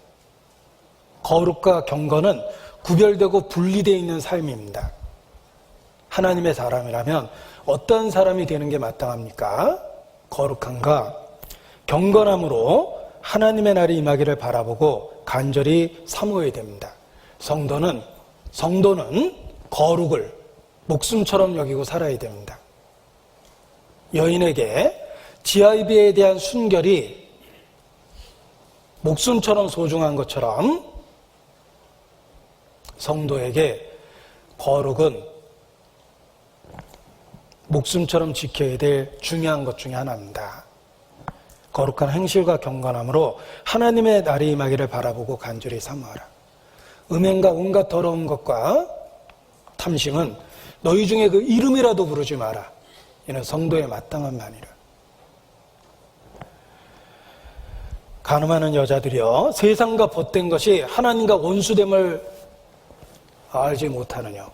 거룩과 경건은 구별되고 분리되어 있는 삶입니다. 하나님의 사람이라면 어떤 사람이 되는 게 마땅합니까? 거룩함과 경건함으로 하나님의 날이 임하기를 바라보고 간절히 사모해야 됩니다. 성도는 거룩을 목숨처럼 여기고 살아야 됩니다. 여인에게 지아이비에 대한 순결이 목숨처럼 소중한 것처럼 성도에게 거룩은 목숨처럼 지켜야 될 중요한 것 중에 하나입니다. 거룩한 행실과 경건함으로 하나님의 날이 임하기를 바라보고 간절히 사모하라. 음행과 온갖 더러운 것과 탐심은 너희 중에 그 이름이라도 부르지 마라. 이는 성도의 마땅한 말이라. 간음하는 여자들이여, 세상과 벗된 것이 하나님과 원수됨을 알지 못하느냐.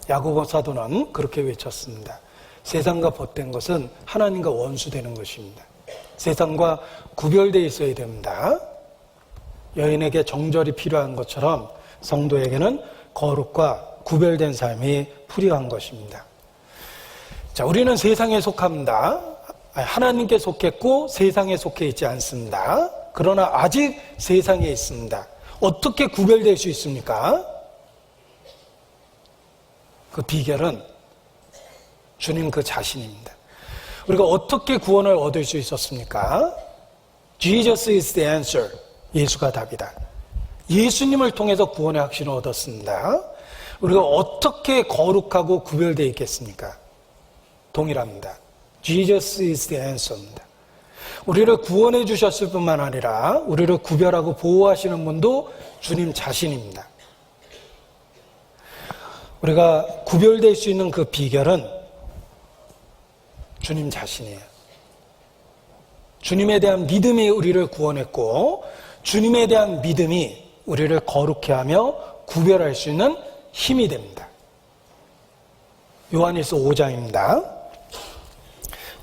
야고보 사도는 그렇게 외쳤습니다. 세상과 벗된 것은 하나님과 원수되는 것입니다. 세상과 구별되어 있어야 됩니다. 여인에게 정절이 필요한 것처럼 성도에게는 거룩과 구별된 삶이 필요한 것입니다. 자, 우리는 세상에 속합니다. 하나님께 속했고 세상에 속해 있지 않습니다. 그러나 아직 세상에 있습니다. 어떻게 구별될 수 있습니까? 그 비결은 주님 그 자신입니다. 우리가 어떻게 구원을 얻을 수 있었습니까? Jesus is the answer. 예수가 답이다. 예수님을 통해서 구원의 확신을 얻었습니다. 우리가 어떻게 거룩하고 구별되어 있겠습니까? 동일합니다. Jesus is the answer입니다. 우리를 구원해 주셨을 뿐만 아니라 우리를 구별하고 보호하시는 분도 주님 자신입니다. 우리가 구별될 수 있는 그 비결은 주님 자신이에요. 주님에 대한 믿음이 우리를 구원했고 주님에 대한 믿음이 우리를 거룩해 하며 구별할 수 있는 힘이 됩니다. 요한일서 5장입니다.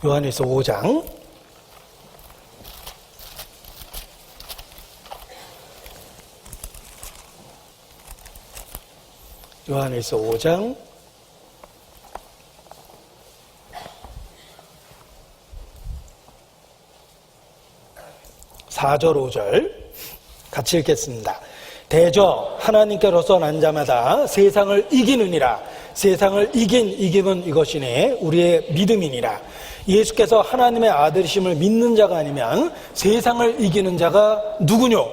요한일서 5장 요한일서 5장 4절 5절 같이 읽겠습니다. 대저 하나님께로서 난 자마다 세상을 이기느니라. 세상을 이김은 이것이니 우리의 믿음이니라. 예수께서 하나님의 아들이심을 믿는 자가 아니면 세상을 이기는 자가 누구뇨?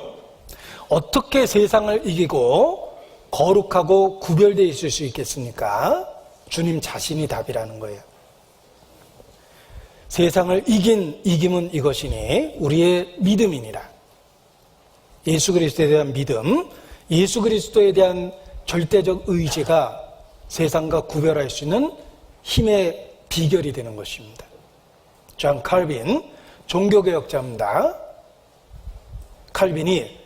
어떻게 세상을 이기고 거룩하고 구별되어 있을 수 있겠습니까? 주님 자신이 답이라는 거예요. 세상을 이김은 이것이니 우리의 믿음이니라. 예수 그리스도에 대한 믿음, 예수 그리스도에 대한 절대적 의지가 세상과 구별할 수 있는 힘의 비결이 되는 것입니다. 존 칼빈, 종교개혁자입니다. 칼빈이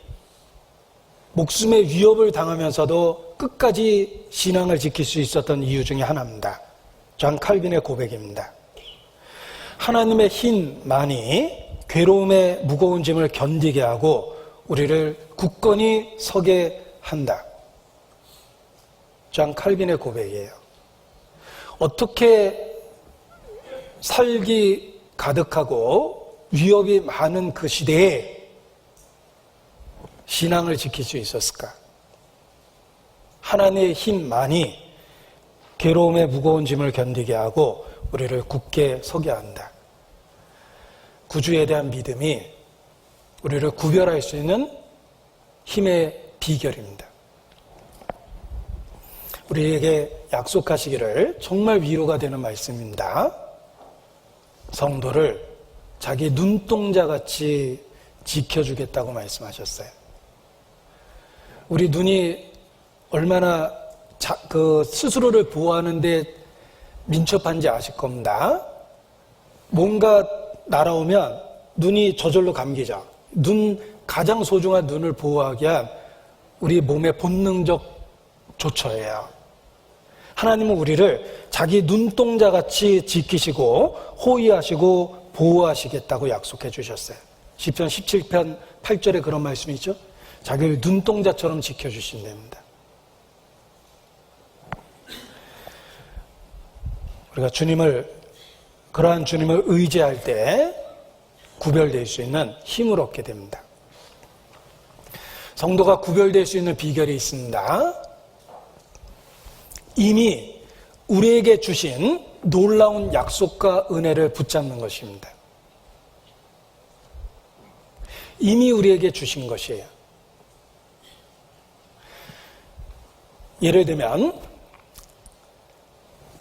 목숨의 위협을 당하면서도 끝까지 신앙을 지킬 수 있었던 이유 중에 하나입니다. 존 칼빈의 고백입니다. 하나님의 힘만이 괴로움의 무거운 짐을 견디게 하고 우리를 굳건히 서게 한다. 존 칼빈의 고백이에요. 어떻게 살기 가득하고 위협이 많은 그 시대에 신앙을 지킬 수 있었을까? 하나님의 힘만이 괴로움의 무거운 짐을 견디게 하고 우리를 굳게 서게 한다. 구주에 대한 믿음이 우리를 구별할 수 있는 힘의 비결입니다. 우리에게 약속하시기를 정말 위로가 되는 말씀입니다. 성도를 자기 눈동자같이 지켜주겠다고 말씀하셨어요. 우리 눈이 얼마나 스스로를 보호하는데 민첩한지 아실 겁니다. 뭔가 날아오면 눈이 저절로 감기죠. 가장 소중한 눈을 보호하기 위한 우리 몸의 본능적 조처예요. 하나님은 우리를 자기 눈동자같이 지키시고 호위하시고 보호하시겠다고 약속해 주셨어요. 시편 17편 8절에 그런 말씀이 있죠. 자기를 눈동자처럼 지켜주신답니다. 우리가 그러한 주님을 의지할 때 구별될 수 있는 힘을 얻게 됩니다. 성도가 구별될 수 있는 비결이 있습니다. 이미 우리에게 주신 놀라운 약속과 은혜를 붙잡는 것입니다. 이미 우리에게 주신 것이에요. 예를 들면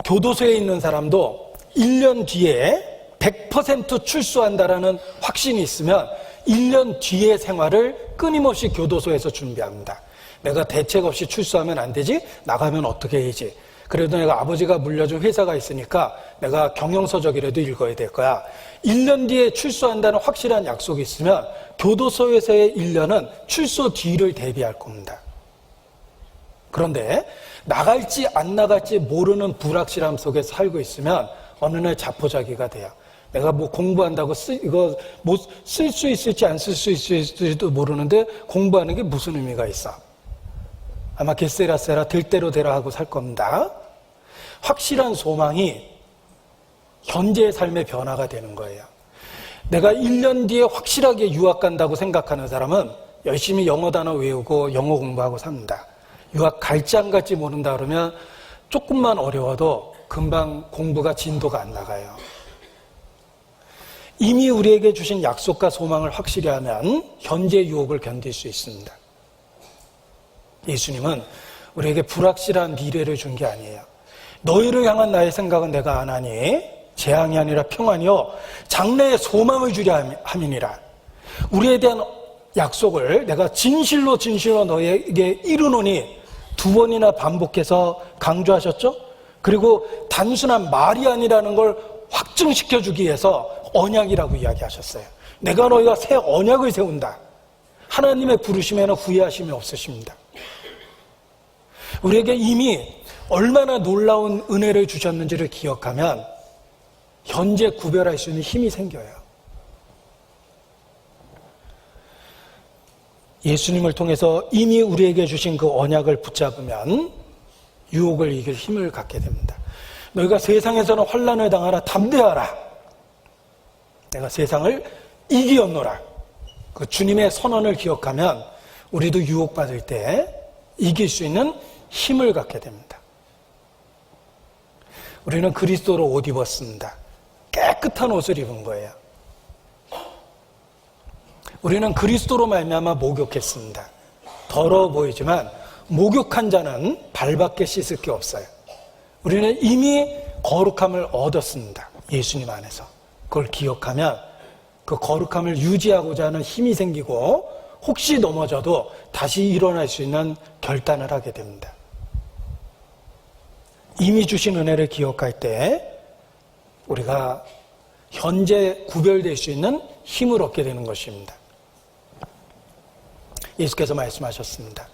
교도소에 있는 사람도 1년 뒤에 100% 출소한다라는 확신이 있으면 1년 뒤의 생활을 끊임없이 교도소에서 준비합니다. 내가 대책 없이 출소하면 안 되지? 나가면 어떻게 해야지? 그래도 내가 아버지가 물려준 회사가 있으니까 내가 경영서적이라도 읽어야 될 거야. 1년 뒤에 출소한다는 확실한 약속이 있으면 교도소에서의 1년은 출소 뒤를 대비할 겁니다. 그런데 나갈지 안 나갈지 모르는 불확실함 속에 살고 있으면 어느 날 자포자기가 돼요. 내가 뭐 공부한다고 이거 뭐 쓸 수 있을지 안 쓸 수 있을지도 모르는데 공부하는 게 무슨 의미가 있어? 아마 게세라세라 될 대로 되라 하고 살 겁니다. 확실한 소망이 현재의 삶의 변화가 되는 거예요. 내가 1년 뒤에 확실하게 유학 간다고 생각하는 사람은 열심히 영어 단어 외우고 영어 공부하고 삽니다. 유학 갈지 안 갈지 모른다 그러면 조금만 어려워도 금방 공부가 진도가 안 나가요. 이미 우리에게 주신 약속과 소망을 확실히 하면 현재 유혹을 견딜 수 있습니다. 예수님은 우리에게 불확실한 미래를 준 게 아니에요. 너희를 향한 나의 생각은 내가 안 하니 재앙이 아니라 평안이요 장래의 소망을 주려 함이니라. 우리에 대한 약속을 내가 진실로 너희에게 이루노니 2번이나 반복해서 강조하셨죠? 그리고 단순한 말이 아니라는 걸 확증시켜주기 위해서 언약이라고 이야기하셨어요. 내가 너희가 새 언약을 세운다. 하나님의 부르심에는 후회하심이 없으십니다. 우리에게 이미 얼마나 놀라운 은혜를 주셨는지를 기억하면 현재 구별할 수 있는 힘이 생겨요. 예수님을 통해서 이미 우리에게 주신 그 언약을 붙잡으면 유혹을 이길 힘을 갖게 됩니다. 너희가 세상에서는 환난을 당하라 담대하라. 내가 세상을 이기었노라. 그 주님의 선언을 기억하면 우리도 유혹받을 때 이길 수 있는 힘을 갖게 됩니다. 우리는 그리스도로 옷 입었습니다. 깨끗한 옷을 입은 거예요. 우리는 그리스도로 말미암아 목욕했습니다. 더러워 보이지만 목욕한 자는 발밖에 씻을 게 없어요. 우리는 이미 거룩함을 얻었습니다. 예수님 안에서. 그걸 기억하면 그 거룩함을 유지하고자 하는 힘이 생기고 혹시 넘어져도 다시 일어날 수 있는 결단을 하게 됩니다. 이미 주신 은혜를 기억할 때 우리가 현재 구별될 수 있는 힘을 얻게 되는 것입니다. 예수께서 말씀하셨습니다.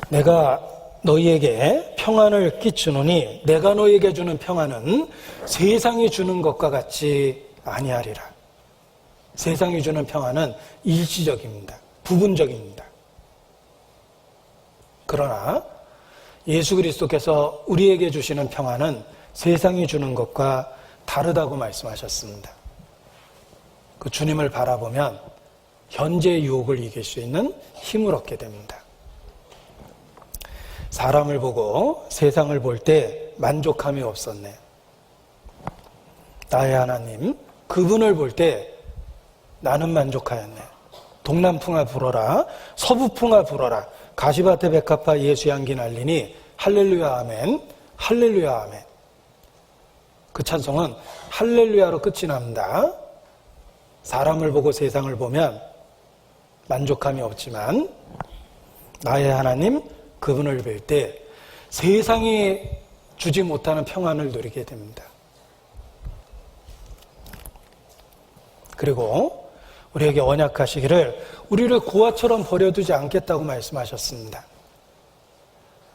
내가 너희에게 평안을 끼치노니 내가 너희에게 주는 평안은 세상이 주는 것과 같이 아니하리라. 세상이 주는 평안은 일시적입니다. 부분적입니다. 그러나 예수 그리스도께서 우리에게 주시는 평안은 세상이 주는 것과 다르다고 말씀하셨습니다. 그 주님을 바라보면 현재의 유혹을 이길 수 있는 힘을 얻게 됩니다. 사람을 보고 세상을 볼 때 만족함이 없었네. 나의 하나님, 그분을 볼 때 나는 만족하였네. 동남풍아 불어라, 서부풍아 불어라, 가시밭에 백합화 예수 향기 날리니 할렐루야 아멘, 할렐루야 아멘. 그 찬송은 할렐루야로 끝이 납니다. 사람을 보고 세상을 보면 만족함이 없지만 나의 하나님, 그분을 뵐 때 세상이 주지 못하는 평안을 누리게 됩니다. 그리고 우리에게 언약하시기를 우리를 고아처럼 버려두지 않겠다고 말씀하셨습니다.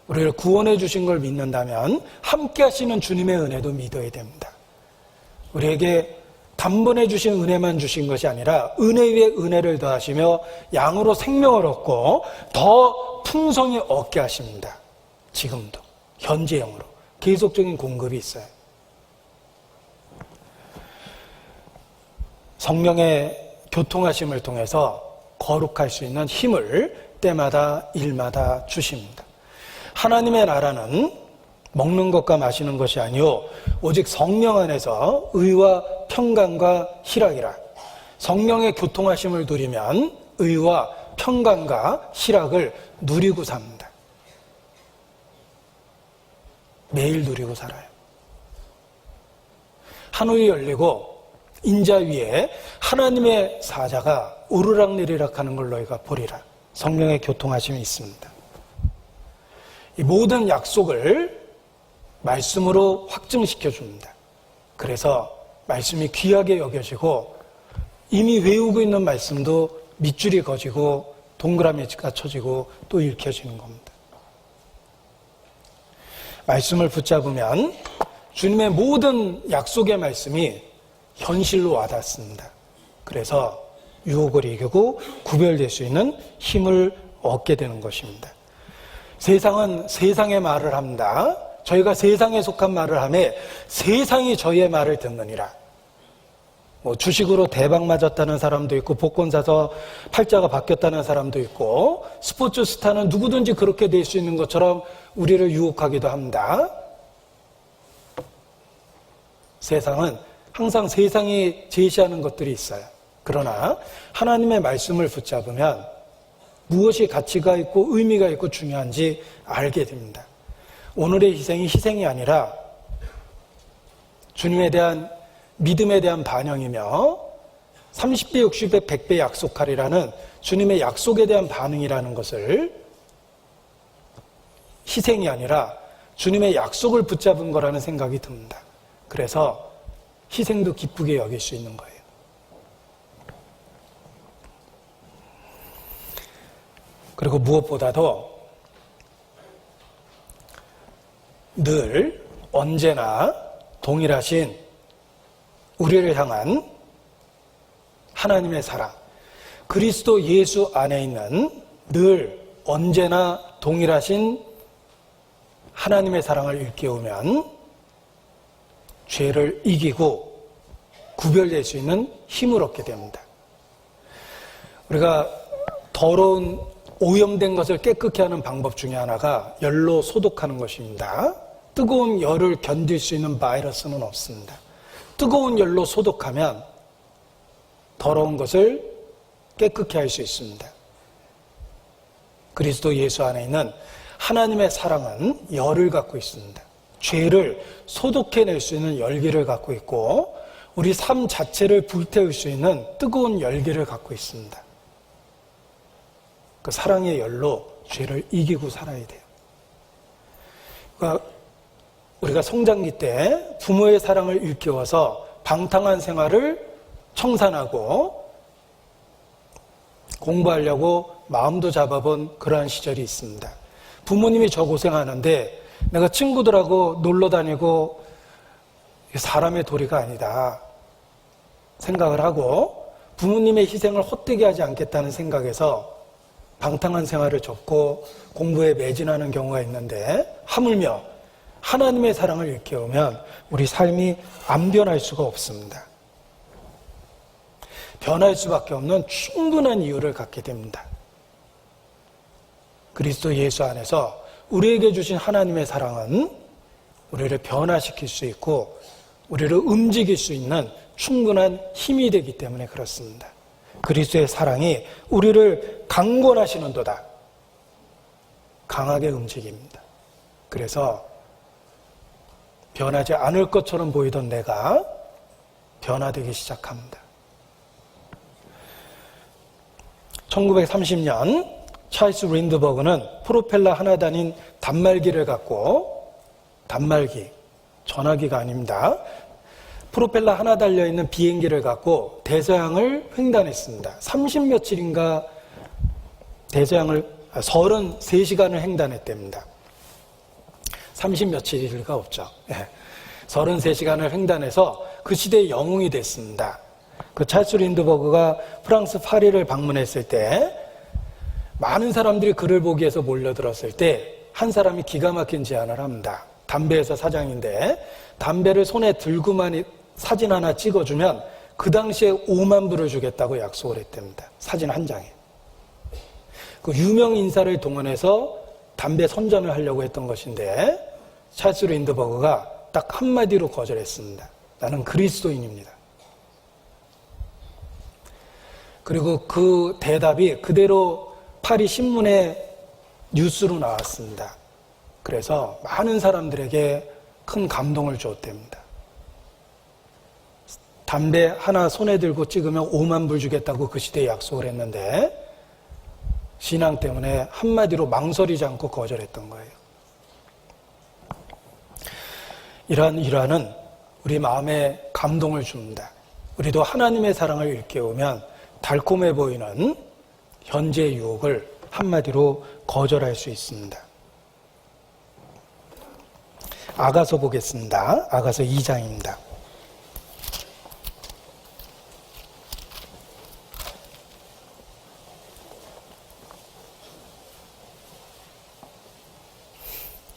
우리를 구원해 주신 걸 믿는다면 함께 하시는 주님의 은혜도 믿어야 됩니다. 우리에게 단번에 주신 은혜만 주신 것이 아니라 은혜 위에 은혜를 더하시며 양으로 생명을 얻고 더 풍성히 얻게 하십니다. 지금도 현재형으로 계속적인 공급이 있어요. 성령의 교통하심을 통해서 거룩할 수 있는 힘을 때마다 일마다 주십니다. 하나님의 나라는 먹는 것과 마시는 것이 아니요 오직 성령 안에서 의와 평강과 희락이라. 성령의 교통하심을 누리면 의와 평강과 희락을 누리고 삽니다. 매일 누리고 살아요. 하늘이 열리고 인자 위에 하나님의 사자가 오르락내리락 하는 걸 너희가 보리라. 성령의 교통하심이 있습니다. 이 모든 약속을 말씀으로 확증시켜 줍니다. 그래서 말씀이 귀하게 여겨지고 이미 외우고 있는 말씀도 밑줄이 그어지고 동그라미가 쳐지고 또 읽혀지는 겁니다. 말씀을 붙잡으면 주님의 모든 약속의 말씀이 현실로 와닿습니다. 그래서 유혹을 이기고 구별될 수 있는 힘을 얻게 되는 것입니다. 세상은 세상의 말을 합니다. 저희가 세상에 속한 말을 하며 세상이 저희의 말을 듣느니라. 주식으로 대박 맞았다는 사람도 있고, 복권 사서 팔자가 바뀌었다는 사람도 있고, 스포츠 스타는 누구든지 그렇게 될 수 있는 것처럼 우리를 유혹하기도 합니다. 세상은 항상 세상이 제시하는 것들이 있어요. 그러나 하나님의 말씀을 붙잡으면 무엇이 가치가 있고 의미가 있고 중요한지 알게 됩니다. 오늘의 희생이 희생이 아니라 주님에 대한 믿음에 대한 반영이며 30배, 60배, 100배 약속하리라는 주님의 약속에 대한 반응이라는 것을, 희생이 아니라 주님의 약속을 붙잡은 거라는 생각이 듭니다. 그래서 희생도 기쁘게 여길 수 있는 거예요. 그리고 무엇보다도 늘 언제나 동일하신 우리를 향한 하나님의 사랑, 그리스도 예수 안에 있는 늘 언제나 동일하신 하나님의 사랑을 일깨우면 죄를 이기고 구별될 수 있는 힘을 얻게 됩니다. 우리가 더러운 오염된 것을 깨끗게 하는 방법 중에 하나가 열로 소독하는 것입니다. 뜨거운 열을 견딜 수 있는 바이러스는 없습니다. 뜨거운 열로 소독하면 더러운 것을 깨끗게 할 수 있습니다. 그리스도 예수 안에 있는 하나님의 사랑은 열을 갖고 있습니다. 죄를 소독해낼 수 있는 열기를 갖고 있고, 우리 삶 자체를 불태울 수 있는 뜨거운 열기를 갖고 있습니다. 그 사랑의 열로 죄를 이기고 살아야 돼요. 그러니까 우리가 성장기 때 부모의 사랑을 일깨워서 방탕한 생활을 청산하고 공부하려고 마음도 잡아본 그러한 시절이 있습니다. 부모님이 저 고생하는데 내가 친구들하고 놀러 다니고 사람의 도리가 아니다 생각을 하고, 부모님의 희생을 헛되게 하지 않겠다는 생각에서 방탕한 생활을 접고 공부에 매진하는 경우가 있는데, 하물며 하나님의 사랑을 일깨우면 우리 삶이 안 변할 수가 없습니다. 변할 수밖에 없는 충분한 이유를 갖게 됩니다. 그리스도 예수 안에서 우리에게 주신 하나님의 사랑은 우리를 변화시킬 수 있고 우리를 움직일 수 있는 충분한 힘이 되기 때문에 그렇습니다. 그리스도의 사랑이 우리를 강권하시는도다. 강하게 움직입니다. 그래서 변하지 않을 것처럼 보이던 내가 변화되기 시작합니다. 1930년 찰스 린드버그는 프로펠러 하나 달린 단말기를 갖고, 단말기, 전화기가 아닙니다. 프로펠러 하나 달려있는 비행기를 갖고 대서양을 횡단했습니다. 30며칠인가 대서양을 33시간을 횡단했답니다. 30며칠일 리가 없죠. 33시간을 횡단해서 그 시대의 영웅이 됐습니다. 그 찰스 린드버그가 프랑스 파리를 방문했을 때 많은 사람들이 그를 보기 위해서 몰려들었을 때 한 사람이 기가 막힌 제안을 합니다. 담배회사 사장인데 담배를 손에 들고만 사진 하나 찍어주면 그 당시에 5만 불을 주겠다고 약속을 했답니다. 사진 한 장에. 그 유명 인사를 동원해서 담배 선전을 하려고 했던 것인데 찰스 린드버그가 딱 한마디로 거절했습니다. 나는 그리스도인입니다. 그리고 그 대답이 그대로 파리 신문에 뉴스로 나왔습니다. 그래서 많은 사람들에게 큰 감동을 주었답니다. 담배 하나 손에 들고 찍으면 5만 불 주겠다고 그 시대에 약속을 했는데 신앙 때문에 한마디로 망설이지 않고 거절했던 거예요. 이러한 일화는 우리 마음에 감동을 줍니다. 우리도 하나님의 사랑을 일깨우면 달콤해 보이는 현재의 유혹을 한마디로 거절할 수 있습니다. 아가서 보겠습니다. 아가서 2장입니다.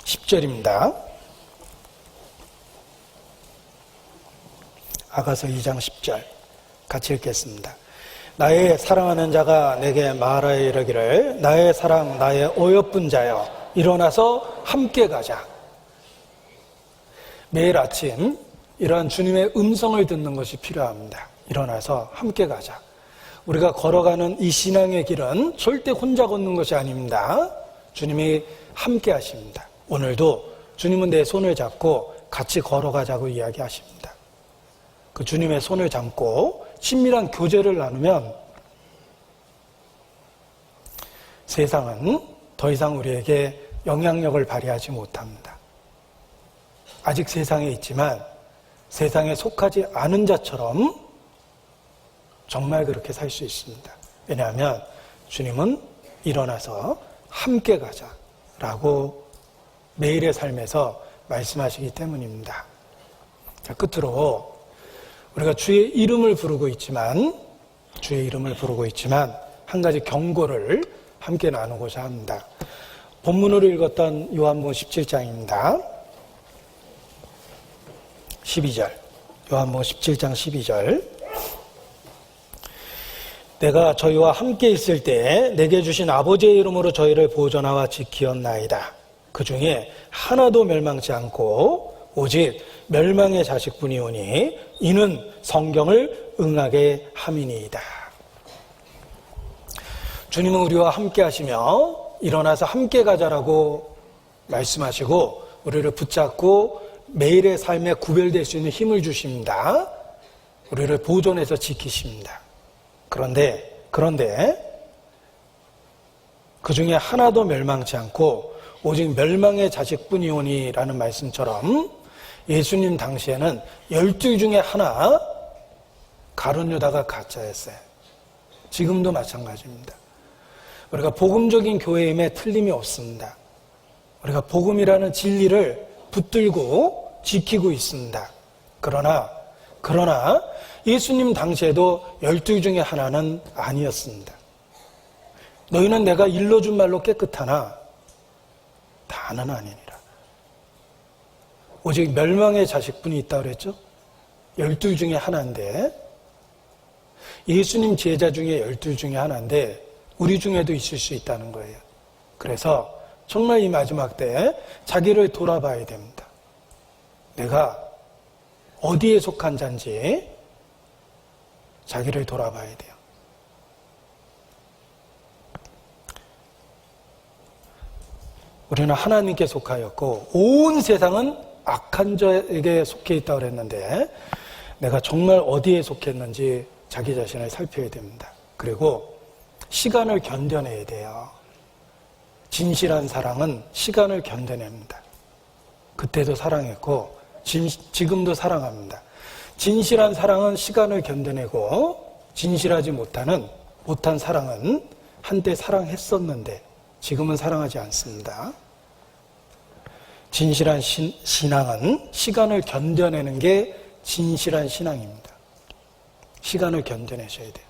(10절입니다) 아가서 2장 10절 같이 읽겠습니다. 나의 사랑하는 자가 내게 말하여 이르기를 나의 사랑 나의 어여쁜 자여 일어나서 함께 가자. 매일 아침 이러한 주님의 음성을 듣는 것이 필요합니다. 일어나서 함께 가자. 우리가 걸어가는 이 신앙의 길은 절대 혼자 걷는 것이 아닙니다. 주님이 함께 하십니다. 오늘도 주님은 내 손을 잡고 같이 걸어가자고 이야기하십니다. 그 주님의 손을 잡고 친밀한 교제를 나누면 세상은 더 이상 우리에게 영향력을 발휘하지 못합니다. 아직 세상에 있지만 세상에 속하지 않은 자처럼 정말 그렇게 살 수 있습니다. 왜냐하면 주님은 일어나서 함께 가자라고 매일의 삶에서 말씀하시기 때문입니다. 자, 끝으로 우리가 주의 이름을 부르고 있지만 한 가지 경고를 함께 나누고자 합니다. 본문으로 읽었던 요한복음 17장입니다. 12절. 요한복음 17장 12절. 내가 저희와 함께 있을 때 내게 주신 아버지의 이름으로 저희를 보존하와 지키었나이다. 그 중에 하나도 멸망치 않고 오직 멸망의 자식뿐이오니 이는 성경을 응하게 함이니이다. 주님은 우리와 함께 하시며 일어나서 함께 가자라고 말씀하시고 우리를 붙잡고 매일의 삶에 구별될 수 있는 힘을 주십니다. 우리를 보존해서 지키십니다. 그런데 그 중에 하나도 멸망치 않고 오직 멸망의 자식뿐이오니 라는 말씀처럼 예수님 당시에는 12 중에 하나 가룟 유다가 가짜였어요. 지금도 마찬가지입니다. 우리가 복음적인 교회임에 틀림이 없습니다. 우리가 복음이라는 진리를 붙들고 지키고 있습니다. 그러나 예수님 당시에도 12 중에 하나는 아니었습니다. 너희는 내가 일러준 말로 깨끗하나 다는 아니니라. 오직 멸망의 자식뿐이 있다고 그랬죠? 12 중에 하나인데 예수님 제자 중에 12 중에 하나인데 우리 중에도 있을 수 있다는 거예요. 그래서 정말 이 마지막 때 자기를 돌아봐야 됩니다. 내가 어디에 속한 자인지 자기를 돌아봐야 돼요. 우리는 하나님께 속하였고 온 세상은 악한 자에게 속해 있다고 그랬는데 내가 정말 어디에 속했는지 자기 자신을 살펴야 됩니다. 그리고 시간을 견뎌내야 돼요. 진실한 사랑은 시간을 견뎌냅니다. 그때도 사랑했고 지금도 사랑합니다. 진실한 사랑은 시간을 견뎌내고 진실하지 못한 사랑은 한때 사랑했었는데 지금은 사랑하지 않습니다. 진실한 신앙은 시간을 견뎌내는 게 진실한 신앙입니다. 시간을 견뎌내셔야 돼요.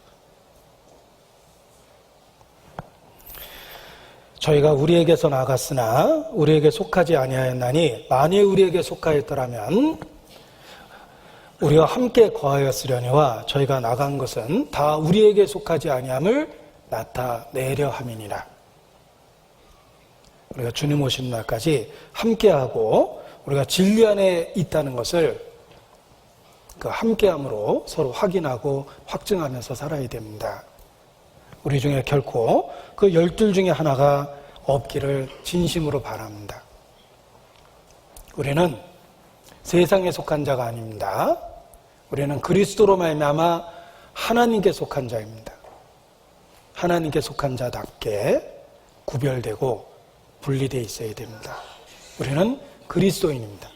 저희가 우리에게서 나갔으나 우리에게 속하지 아니하였나니 만일 우리에게 속하였더라면 우리와 함께 거하였으려니와 저희가 나간 것은 다 우리에게 속하지 아니함을 나타내려 함이니라. 우리가 주님 오시는 날까지 함께하고 우리가 진리 안에 있다는 것을 그 함께함으로 서로 확인하고 확증하면서 살아야 됩니다. 우리 중에 결코 그 12 중에 하나가 없기를 진심으로 바랍니다. 우리는 세상에 속한 자가 아닙니다. 우리는 그리스도로 말미암아 하나님께 속한 자입니다. 하나님께 속한 자답게 구별되고 분리되어 있어야 됩니다. 우리는 그리스도인입니다.